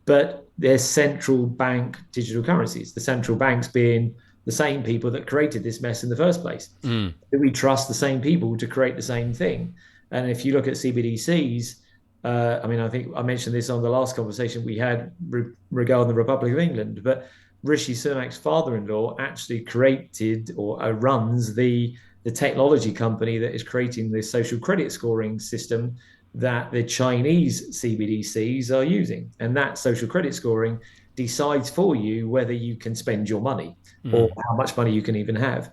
But they're central bank digital currencies, the central banks being the same people that created this mess in the first place. Do we trust the same people to create the same thing? And if you look at CBDCs, I think I mentioned this on the last conversation we had regarding the Republic of England, but Rishi Sunak's father-in-law actually created or runs the technology company that is creating the social credit scoring system that the Chinese CBDCs are using. And that social credit scoring decides for you whether you can spend your money or how much money you can even have.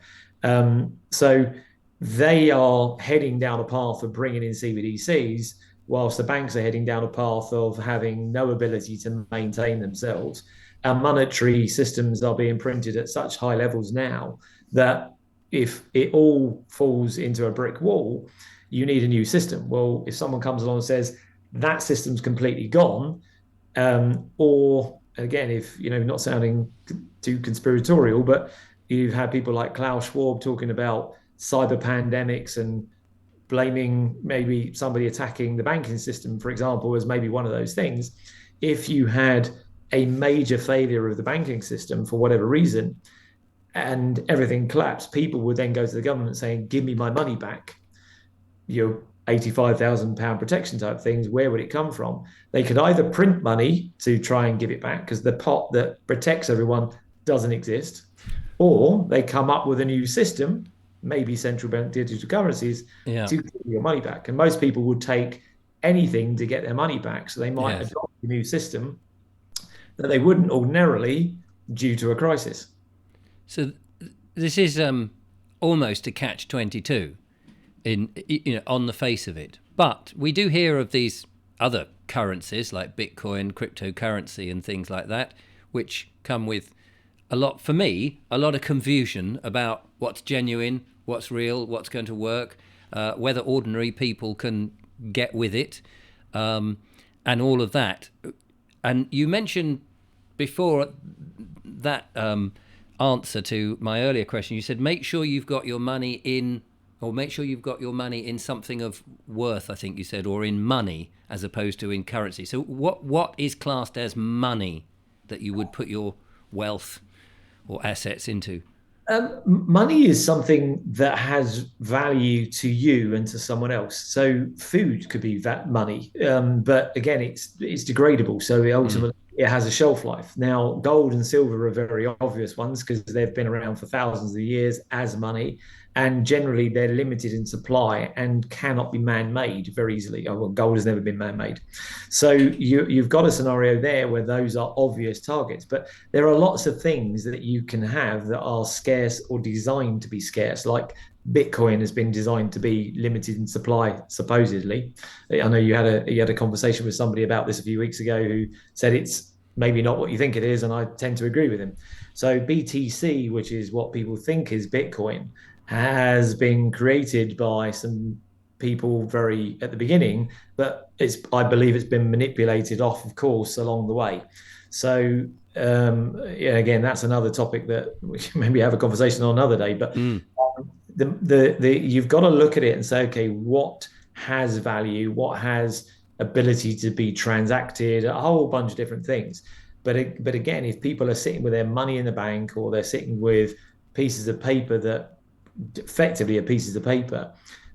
So they are heading down a path of bringing in CBDCs, whilst the banks are heading down a path of having no ability to maintain themselves. Our monetary systems are being printed at such high levels now that if it all falls into a brick wall, you need a new system. Well, if someone comes along and says that system's completely gone, or again, if not sounding too conspiratorial, but you've had people like Klaus Schwab talking about cyber pandemics and blaming maybe somebody attacking the banking system, for example, as maybe one of those things. If you had a major failure of the banking system for whatever reason and everything collapsed, people would then go to the government saying, give me my money back. Your £85,000 protection type things, where would it come from? They could either print money to try and give it back because the pot that protects everyone doesn't exist, or they come up with a new system, maybe central bank digital currencies, to give your money back. And most people would take anything to get their money back. So they might adopt the new system that they wouldn't ordinarily due to a crisis. So this is almost a catch-22 in on the face of it. But we do hear of these other currencies like Bitcoin, cryptocurrency, and things like that, which come with a lot of confusion about what's genuine, what's real, what's going to work, whether ordinary people can get with it, and all of that. And you mentioned before that answer to my earlier question, you said make sure you've got your money in something of worth, I think you said, or in money as opposed to in currency. So what is classed as money that you would put your wealth or assets into? Money is something that has value to you and to someone else. So food could be that money, but again, it's degradable. So ultimately, it has a shelf life. Now, gold and silver are very obvious ones because they've been around for thousands of years as money, and generally they're limited in supply and cannot be man-made very easily. Oh, well, gold has never been man-made. So you've got a scenario there where those are obvious targets, but there are lots of things that you can have that are scarce or designed to be scarce, like Bitcoin has been designed to be limited in supply, supposedly. I know you had a conversation with somebody about this a few weeks ago who said it's maybe not what you think it is, and I tend to agree with him. So BTC, which is what people think is Bitcoin, has been created by some people very at the beginning, but I believe it's been manipulated off of course along the way. So yeah, again, that's another topic that we can maybe have a conversation on another day. But you've got to look at it and say, okay, what has value, what has ability to be transacted, a whole bunch of different things. But again, if people are sitting with their money in the bank or they're sitting with pieces of paper that effectively are pieces of paper,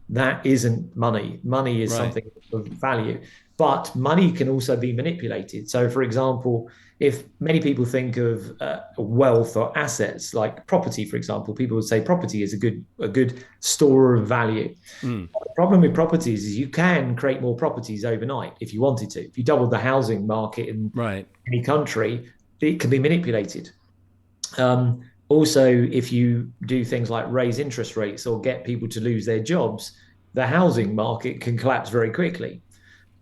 that isn't money. Money is something of value, but money can also be manipulated. So, for example, if many people think of wealth or assets like property, for example, people would say property is a good store of value. The problem with properties is you can create more properties overnight if you wanted to. If you doubled the housing market in any country, it can be manipulated. Also, if you do things like raise interest rates or get people to lose their jobs, the housing market can collapse very quickly.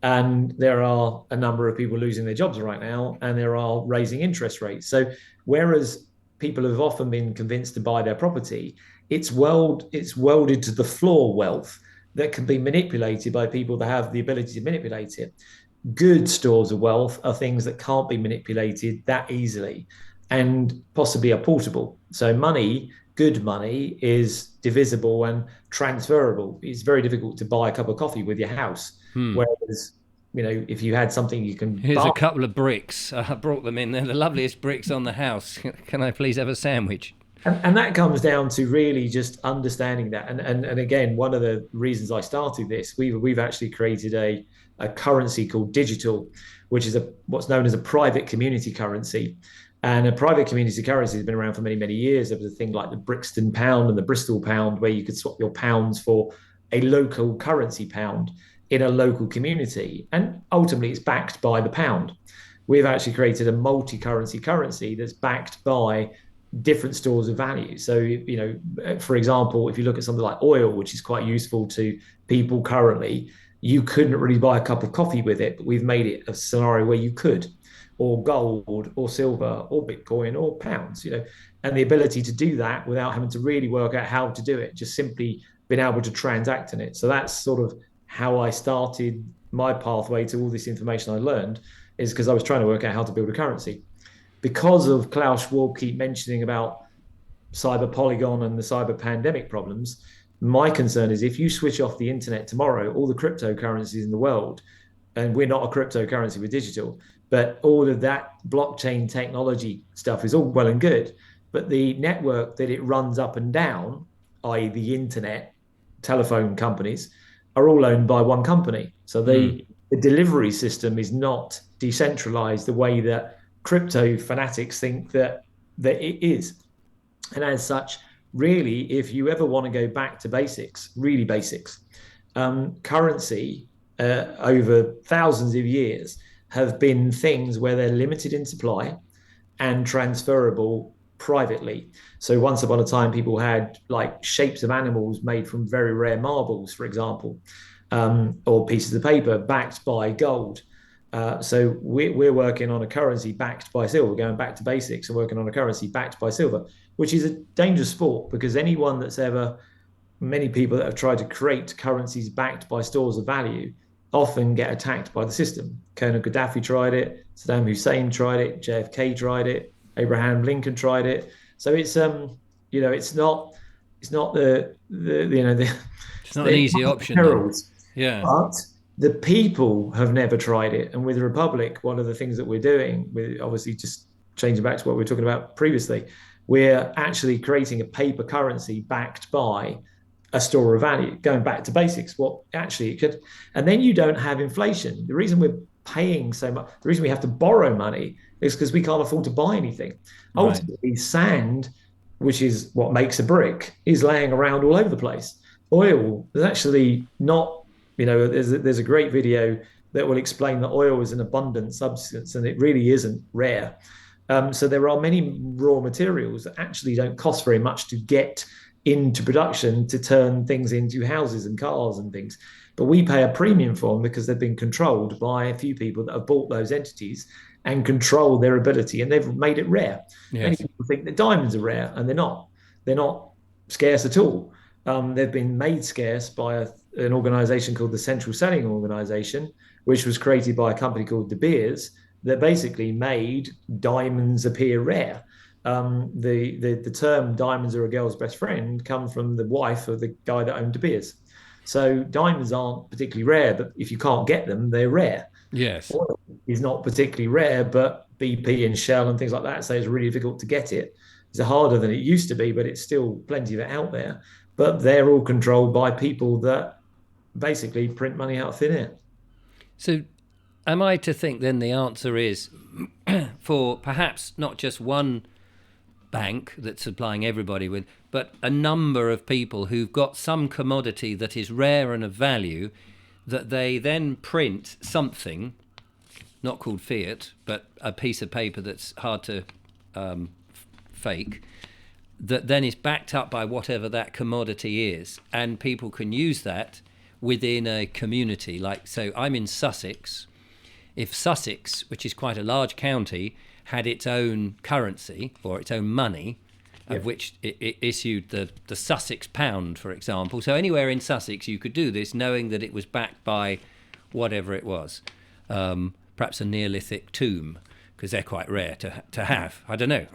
And there are a number of people losing their jobs right now, and there are raising interest rates. So whereas people have often been convinced to buy their property, it's welded to the floor wealth that can be manipulated by people that have the ability to manipulate it. Good stores of wealth are things that can't be manipulated that easily and possibly are portable. So money, good money, is divisible and transferable. It's very difficult to buy a cup of coffee with your house. Whereas, if you had something you can Here's a couple of bricks. I brought them in. They're the loveliest bricks on the house. Can I please have a sandwich? And that comes down to really just understanding that. And again, one of the reasons I started this, we've actually created a currency called digital, which is what's known as a private community currency. And a private community currency has been around for many, many years. There was a thing like the Brixton pound and the Bristol pound, where you could swap your pounds for a local currency pound in a local community. And ultimately, it's backed by the pound. We've actually created a multi-currency currency that's backed by different stores of value. So, for example, if you look at something like oil, which is quite useful to people currently, you couldn't really buy a cup of coffee with it, but we've made it a scenario where you could, or gold or silver or Bitcoin or pounds, and the ability to do that without having to really work out how to do it, just simply being able to transact in it. So that's sort of how I started my pathway to all this information I learned, is because I was trying to work out how to build a currency. Because of Klaus Schwab keep mentioning about cyber polygon and the cyber pandemic problems, my concern is if you switch off the internet tomorrow, all the cryptocurrencies in the world, and we're not a cryptocurrency, we're digital, but all of that blockchain technology stuff is all well and good, but the network that it runs up and down, i.e. the internet, telephone companies, are all owned by one company. So the delivery system is not decentralized the way that crypto fanatics think that it is. And as such, really, if you ever want to go back to basics, really basics, currency over thousands of years have been things where they're limited in supply and transferable privately. So once upon a time, people had like shapes of animals made from very rare marbles, for example, or pieces of paper backed by gold. So we're working on a currency backed by silver, going back to basics and working on a currency backed by silver, which is a dangerous sport because anyone that's ever, many people that have tried to create currencies backed by stores of value often get attacked by the system. Colonel Gaddafi tried it, Saddam Hussein tried it, JFK tried it, Abraham Lincoln tried it. So it's not It's not an easy option then. perils, Yeah. but the people have never tried it. And with the Republic, one of the things that we're doing, we're obviously just changing back to what we were talking about previously, we're actually creating a paper currency backed by a store of value, going back to basics, what actually it could. And then you don't have inflation. The reason we're paying so much, the reason we have to borrow money is because we can't afford to buy anything. Right. Ultimately, sand, which is what makes a brick, is laying around all over the place. Oil, there's actually not, there's a great video that will explain that oil is an abundant substance and it really isn't rare. So there are many raw materials that actually don't cost very much to get into production to turn things into houses and cars and things. But we pay a premium for them because they've been controlled by a few people that have bought those entities and control their ability, and they've made it rare. Many Yes. people think that diamonds are rare, and they're not. They're not scarce at all. They've been made scarce by an organization called the Central Selling Organization, which was created by a company called De Beers that basically made diamonds appear rare. The term "diamonds are a girl's best friend" come from the wife of the guy that owned De Beers. So diamonds aren't particularly rare, but if you can't get them, they're rare. Yes. Oil is not particularly rare, but BP and Shell and things like that say it's really difficult to get it. It's harder than it used to be, but it's still plenty of it out there. But they're all controlled by people that basically print money out of thin air. So, am I to think then the answer is for perhaps not just one bank that's supplying everybody with, but a number of people who've got some commodity that is rare and of value, that they then print something, not called fiat, but a piece of paper that's hard to fake, that then is backed up by whatever that commodity is, and people can use that within a community. Like, so I'm in Sussex. If Sussex, which is quite a large county, had its own currency or its own money, of which it issued the Sussex pound, for example. So anywhere in Sussex you could do this, knowing that it was backed by whatever it was. Perhaps a Neolithic tomb, because they're quite rare to have. I don't know.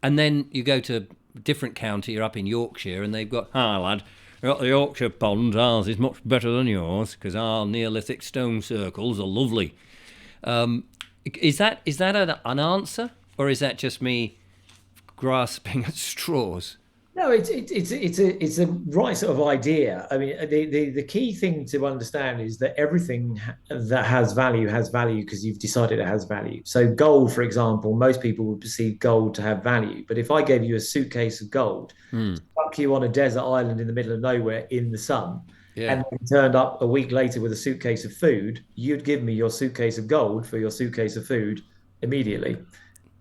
And then you go to a different county, you're up in Yorkshire, and they've got, "Hi lad, we've got the Yorkshire pond, ours is much better than yours, because our Neolithic stone circles are lovely." Is that an answer, or is that just me grasping at straws? No, it's a right sort of idea. I mean, the key thing to understand is that everything that has value because you've decided it has value. So gold, for example, most people would perceive gold to have value. But if I gave you a suitcase of gold, stuck you on a desert island in the middle of nowhere in the sun, Yeah. and then turned up a week later with a suitcase of food, you'd give me your suitcase of gold for your suitcase of food immediately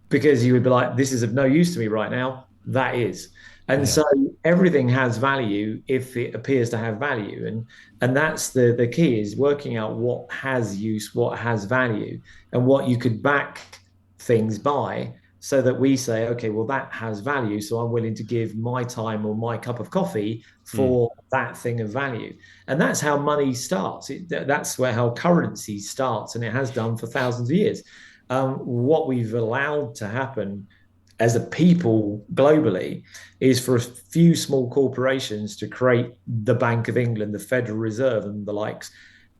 because you would be like, "This is of no use to me right now." That is. And Yeah. so everything has value if it appears to have value. And that's the key, is working out what has use, what has value, and what you could back things by, so that we say, okay, well, that has value. So I'm willing to give my time or my cup of coffee for that thing of value. And that's how money starts. That's how currency starts. And it has done for thousands of years. What we've allowed to happen as a people globally is for a few small corporations to create the Bank of England, the Federal Reserve, and the likes,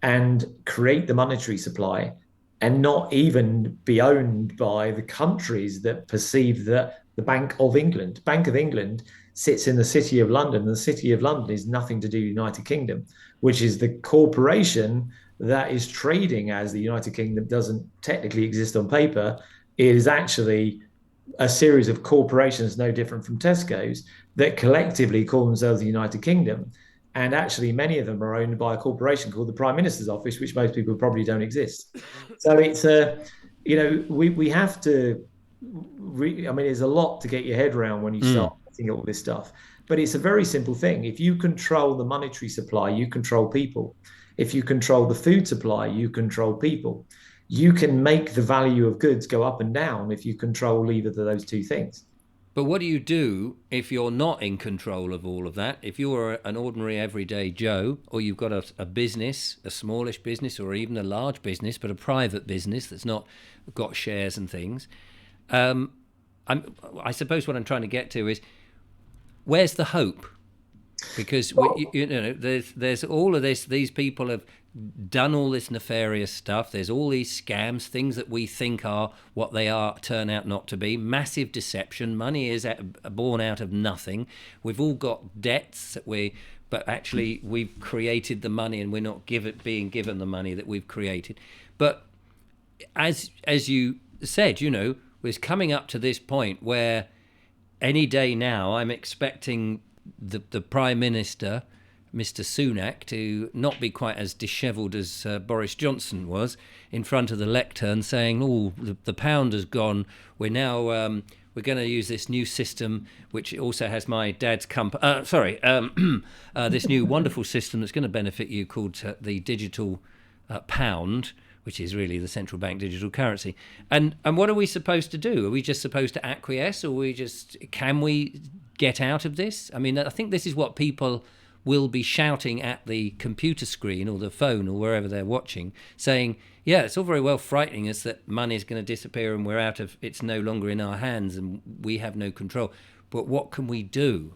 and create the monetary supply, and not even be owned by the countries that perceive that the Bank of England sits in the City of London. And the City of London is nothing to do with the United Kingdom, which is the corporation that is trading as the United Kingdom doesn't technically exist on paper. It is actually a series of corporations, no different from Tesco's, that collectively call themselves the United Kingdom. And actually, many of them are owned by a corporation called the Prime Minister's Office, which most people probably don't exist. So it's we have to. I mean, there's a lot to get your head around when you Mm. start looking at all this stuff. But it's a very simple thing. If you control the monetary supply, you control people. If you control the food supply, you control people. You can make the value of goods go up and down if you control either of those two things. But what do you do if you're not in control of all of that? If you're an ordinary everyday Joe, or you've got a business, a smallish business, or even a large business, but a private business that's not got shares and things, um, I suppose what I'm trying to get to is where's the hope? Because there's all of this. These people have done all this nefarious stuff. There's all these scams, things that we think are what they are turn out not to be. Massive deception. Money is born out of nothing. We've all got debts but actually we've created the money, and we're not being given the money that we've created. But as you said, we're coming up to this point where any day now I'm expecting the Prime Minister, Mr. Sunak, to not be quite as dishevelled as Boris Johnson was in front of the lectern, saying, "Oh, the pound has gone. We're now we're going to use this new system, which also has my dad's company. This new wonderful system that's going to benefit you, called the digital pound." Which is really the central bank digital currency. And what are we supposed to do? Are we just supposed to acquiesce, or can we get out of this? I mean, I think this is what people will be shouting at the computer screen or the phone or wherever they're watching, saying, yeah, it's all very well frightening us that money is going to disappear and it's no longer in our hands and we have no control. But what can we do?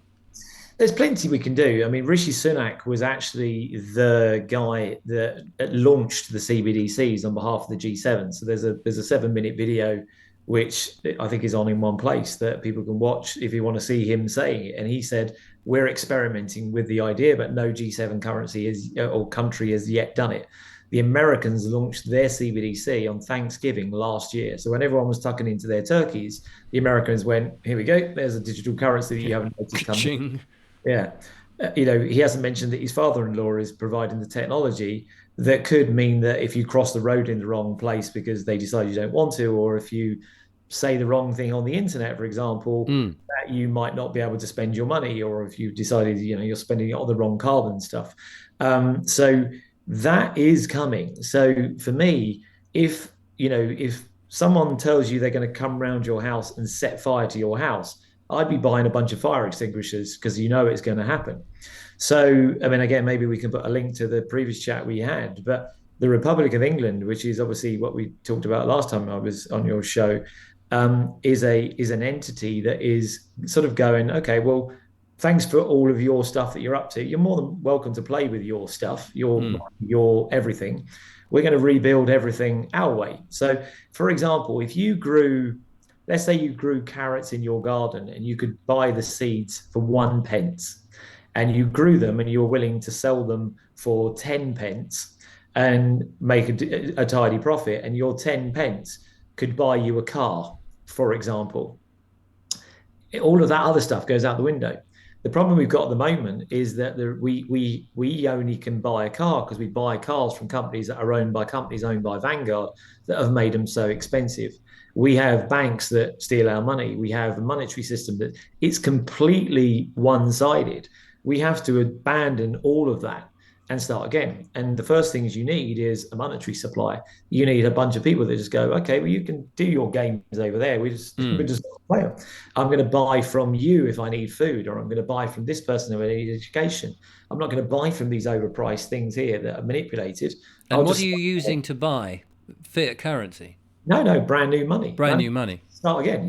There's plenty we can do. I mean, Rishi Sunak was actually the guy that launched the CBDCs on behalf of the G7. So there's a 7-minute video which I think is on in one place that people can watch if you want to see him saying it. And he said, we're experimenting with the idea, but no G7 currency or country has yet done it. The Americans launched their CBDC on Thanksgiving last year. So when everyone was tucking into their turkeys, the Americans went, here we go, there's a digital currency that you haven't noticed coming. Yeah. He hasn't mentioned that his father-in-law is providing the technology that could mean that if you cross the road in the wrong place because they decide you don't want to, or if you say the wrong thing on the internet, for example, that you might not be able to spend your money, or if you've decided, you're spending it on the wrong carbon stuff. So that is coming. So for me, if someone tells you they're going to come around your house and set fire to your house, I'd be buying a bunch of fire extinguishers because it's going to happen. So, I mean, again, maybe we can put a link to the previous chat we had, but the Republic of England, which is obviously what we talked about last time I was on your show, is an entity that is sort of going, okay, well, thanks for all of your stuff that you're up to. You're more than welcome to play with your stuff, your everything. We're going to rebuild everything our way. So, for example, let's say you grew carrots in your garden and you could buy the seeds for 1 pence, and you grew them and you were willing to sell them for 10 pence and make a tidy profit, and your 10 pence could buy you a car, for example. All of that other stuff goes out the window. The problem we've got at the moment is that we only can buy a car because we buy cars from companies that are owned by companies owned by Vanguard that have made them so expensive. We have banks that steal our money. We have a monetary system that it's completely one-sided. We have to abandon all of that and start again. And the first things you need is a monetary supply. You need a bunch of people that just go, okay, well, you can do your games over there. We just play them. I'm going to buy from you if I need food, or I'm going to buy from this person if I need education. I'm not going to buy from these overpriced things here that are manipulated. And what are you using to buy? Fiat currency? No, brand new money. Brand new money. Start again.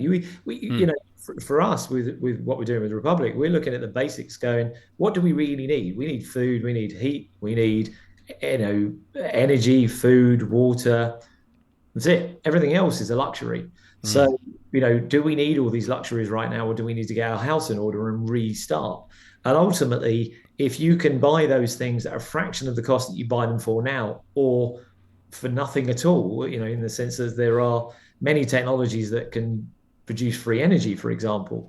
For us, with what we're doing with the Republic, we're looking at the basics going, what do we really need? We need food, we need heat, we need energy, food, water. That's it. Everything else is a luxury. So, do we need all these luxuries right now, or do we need to get our house in order and restart? And ultimately, if you can buy those things at a fraction of the cost that you buy them for now, or for nothing at all, in the sense that there are many technologies that can produce free energy, for example.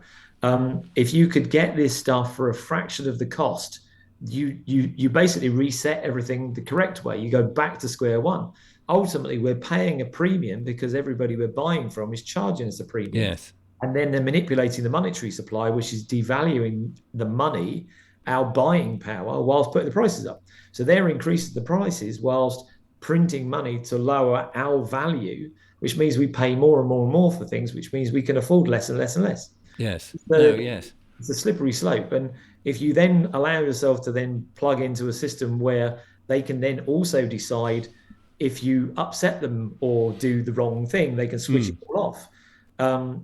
If you could get this stuff for a fraction of the cost you basically reset everything the correct way. You go back to square one. Ultimately, we're paying a premium because everybody we're buying from is charging us a premium. Yes. And then they're manipulating the monetary supply, which is devaluing the money, our buying power, whilst putting the prices up. So they're increasing the prices whilst printing money to lower our value, which means we pay more and more and more for things, which means we can afford less and less and less. Yes. No, So yes. it's a slippery slope. And if you then allow yourself to then plug into a system where they can then also decide if you upset them or do the wrong thing, they can switch it Mm. all off.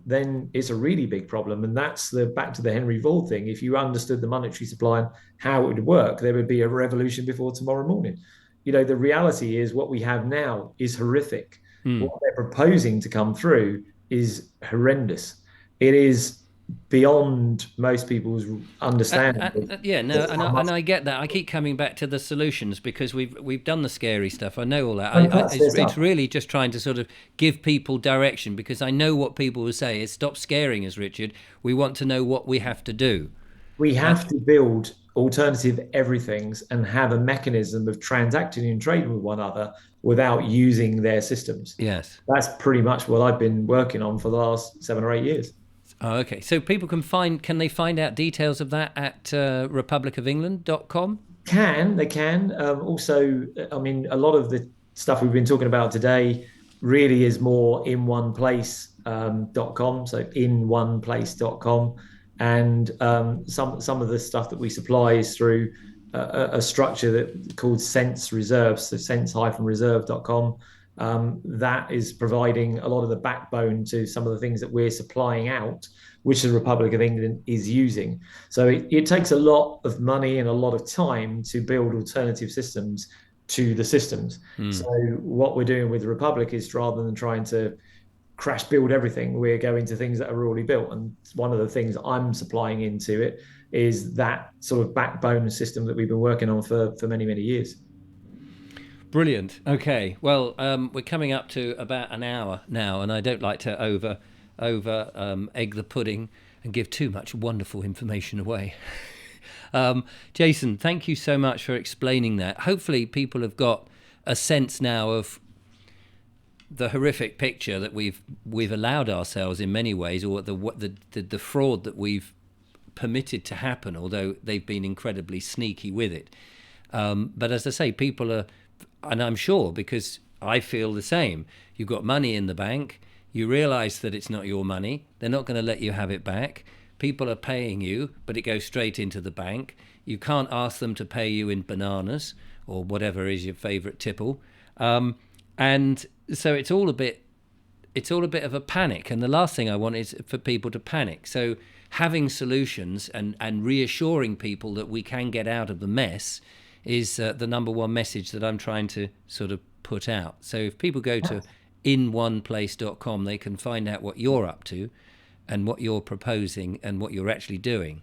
Then it's a really big problem. And that's the back to the Henry Ford thing. If you understood the monetary supply and how it would work, there would be a revolution before tomorrow morning. The reality is what we have now is horrific. Mm. What they're proposing to come through is horrendous. It is beyond most people's understanding Yeah, no, of how much. and I get that. I keep coming back to the solutions because we've done the scary stuff. I know all that. That's their It's stuff. really just trying to sort of give people direction because I know what people will say is stop scaring us, Richard. We want to know what we have to do. We Uh, have to build alternative everythings and have a mechanism of transacting and trading with one another without using their systems. yes. That's pretty much what I've been working on for the last 7 or 8 years. Oh, okay. So people can they find out details of that at republicofengland.com? They can. Also, I mean, a lot of the stuff we've been talking about today really is more in one place .com. So in oneplace.com. And some of the stuff that we supply is through a structure that called Sense Reserves, so sense-reserve.com. That is providing a lot of the backbone to some of the things that we're supplying out, which the Republic of England is using. So it takes a lot of money and a lot of time to build alternative systems to the systems. So what we're doing with the Republic is rather than trying to crash build everything, we're going to things that are already built. And one of the things I'm supplying into it is that sort of backbone system that we've been working on for many, many years. Brilliant. Okay. Well, we're coming up to about an hour now, and I don't like to over egg the pudding and give too much wonderful information away. Jason, thank you so much for explaining that. Hopefully, people have got a sense now of the horrific picture that we've allowed ourselves in many ways, or the fraud that we've permitted to happen. Although they've been incredibly sneaky with it. But as I say, people are. And I'm sure because I feel the same. You've got money in the bank. You realize that it's not your money. They're not going to let you have it back. People are paying you, but it goes straight into the bank. You can't ask them to pay you in bananas or whatever is your favorite tipple. And so it's all a bit of a panic. And the last thing I want is for people to panic. So having solutions and reassuring people that we can get out of the mess is the number one message that I'm trying to sort of put out. So if people go to inoneplace.com, they can find out what you're up to and what you're proposing and what you're actually doing.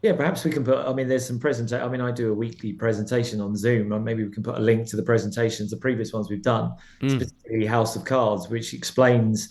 Yeah, perhaps we can put, I mean, there's some presentation. I mean, I do a weekly presentation on Zoom, and maybe we can put a link to the presentations, the previous ones we've done, specifically House of Cards, which explains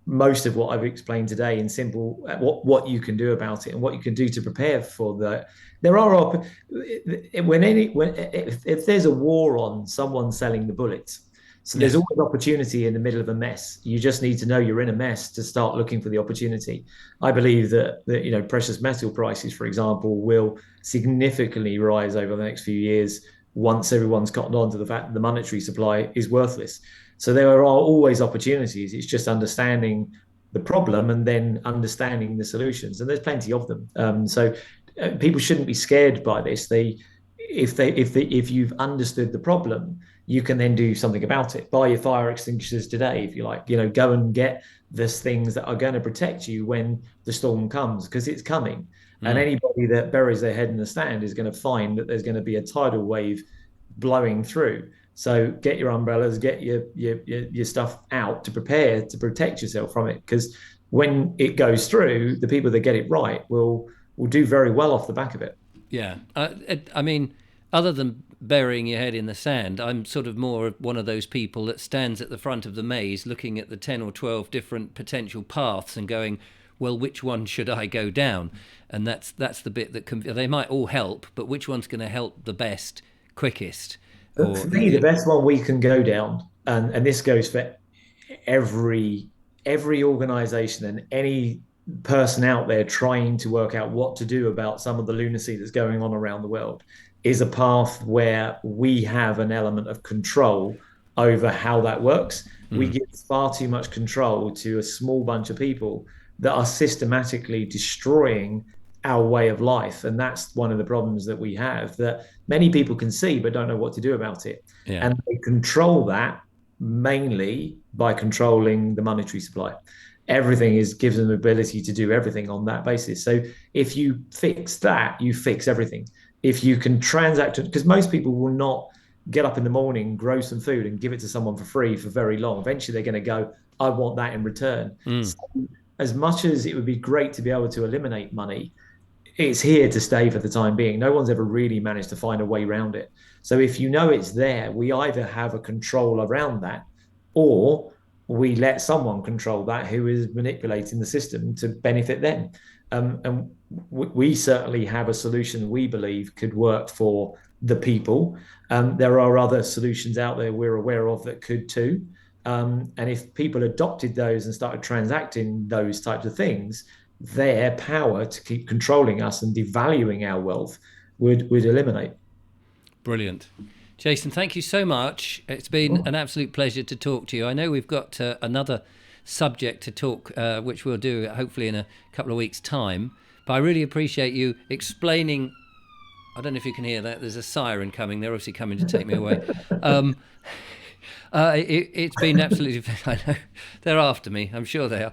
most of what I've explained today in simple, what you can do about it and what you can do to prepare for that. There are if there's a war on, someone's selling the bullets. So there's always opportunity in the middle of a mess. You just need to know you're in a mess to start looking for the opportunity. I believe that precious metal prices, for example, will significantly rise over the next few years once everyone's cottoned on to the fact that the monetary supply is worthless. So there are always opportunities. It's just understanding the problem and then understanding the solutions. And there's plenty of them. So people shouldn't be scared by this. If you've understood the problem, you can then do something about it. Buy your fire extinguishers today, if you like. Go and get those things that are going to protect you when the storm comes, because it's coming. And anybody that buries their head in the sand is going to find that there's going to be a tidal wave blowing through. So get your umbrellas, get your stuff out to prepare to protect yourself from it. Because when it goes through, the people that get it right will do very well off the back of it. Yeah. I mean, other than burying your head in the sand, I'm sort of more one of those people that stands at the front of the maze looking at the 10 or 12 different potential paths and going, well, which one should I go down? And that's the bit that they might all help, but which one's going to help the best, quickest? But for me, the best one we can go down, and this goes for every organization and any person out there trying to work out what to do about some of the lunacy that's going on around the world, is a path where we have an element of control over how that works. We give far too much control to a small bunch of people that are systematically destroying our way of life. And that's one of the problems that we have, that many people can see but don't know what to do about it. Yeah. And they control that mainly by controlling the monetary supply. Everything gives them the ability to do everything on that basis. So if you fix that, you fix everything. If you can transact, because most people will not get up in the morning, grow some food and give it to someone for free for very long. Eventually they're going to go, I want that in return. So as much as it would be great to be able to eliminate money, it's here to stay for the time being. No one's ever really managed to find a way around it. So if you know it's there, we either have a control around that, or we let someone control that who is manipulating the system to benefit them. And we certainly have a solution we believe could work for the people. There are other solutions out there we're aware of that could too. And if people adopted those and started transacting those types of things, their power to keep controlling us and devaluing our wealth would eliminate. Brilliant. Jason, thank you so much. It's been an absolute pleasure to talk to you. I know we've got another subject to talk, which we'll do hopefully in a couple of weeks' time. But I really appreciate you explaining. I don't know if you can hear that. There's a siren coming. They're obviously coming to take me away. It's been absolutely. I know they're after me. I'm sure they are.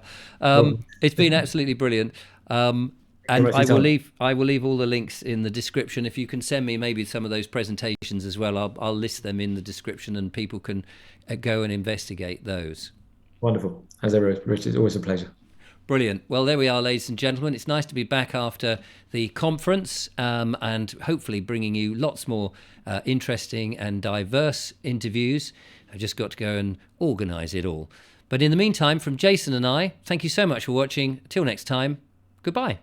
It's been absolutely brilliant. And I will leave all the links in the description. If you can send me maybe some of those presentations as well, I'll list them in the description and people can go and investigate those. Wonderful. As ever, Richard, always a pleasure. Brilliant. Well, there we are, ladies and gentlemen. It's nice to be back after the conference and hopefully bringing you lots more interesting and diverse interviews. I've just got to go and organise it all. But in the meantime, from Jason and I, thank you so much for watching. Till next time, goodbye.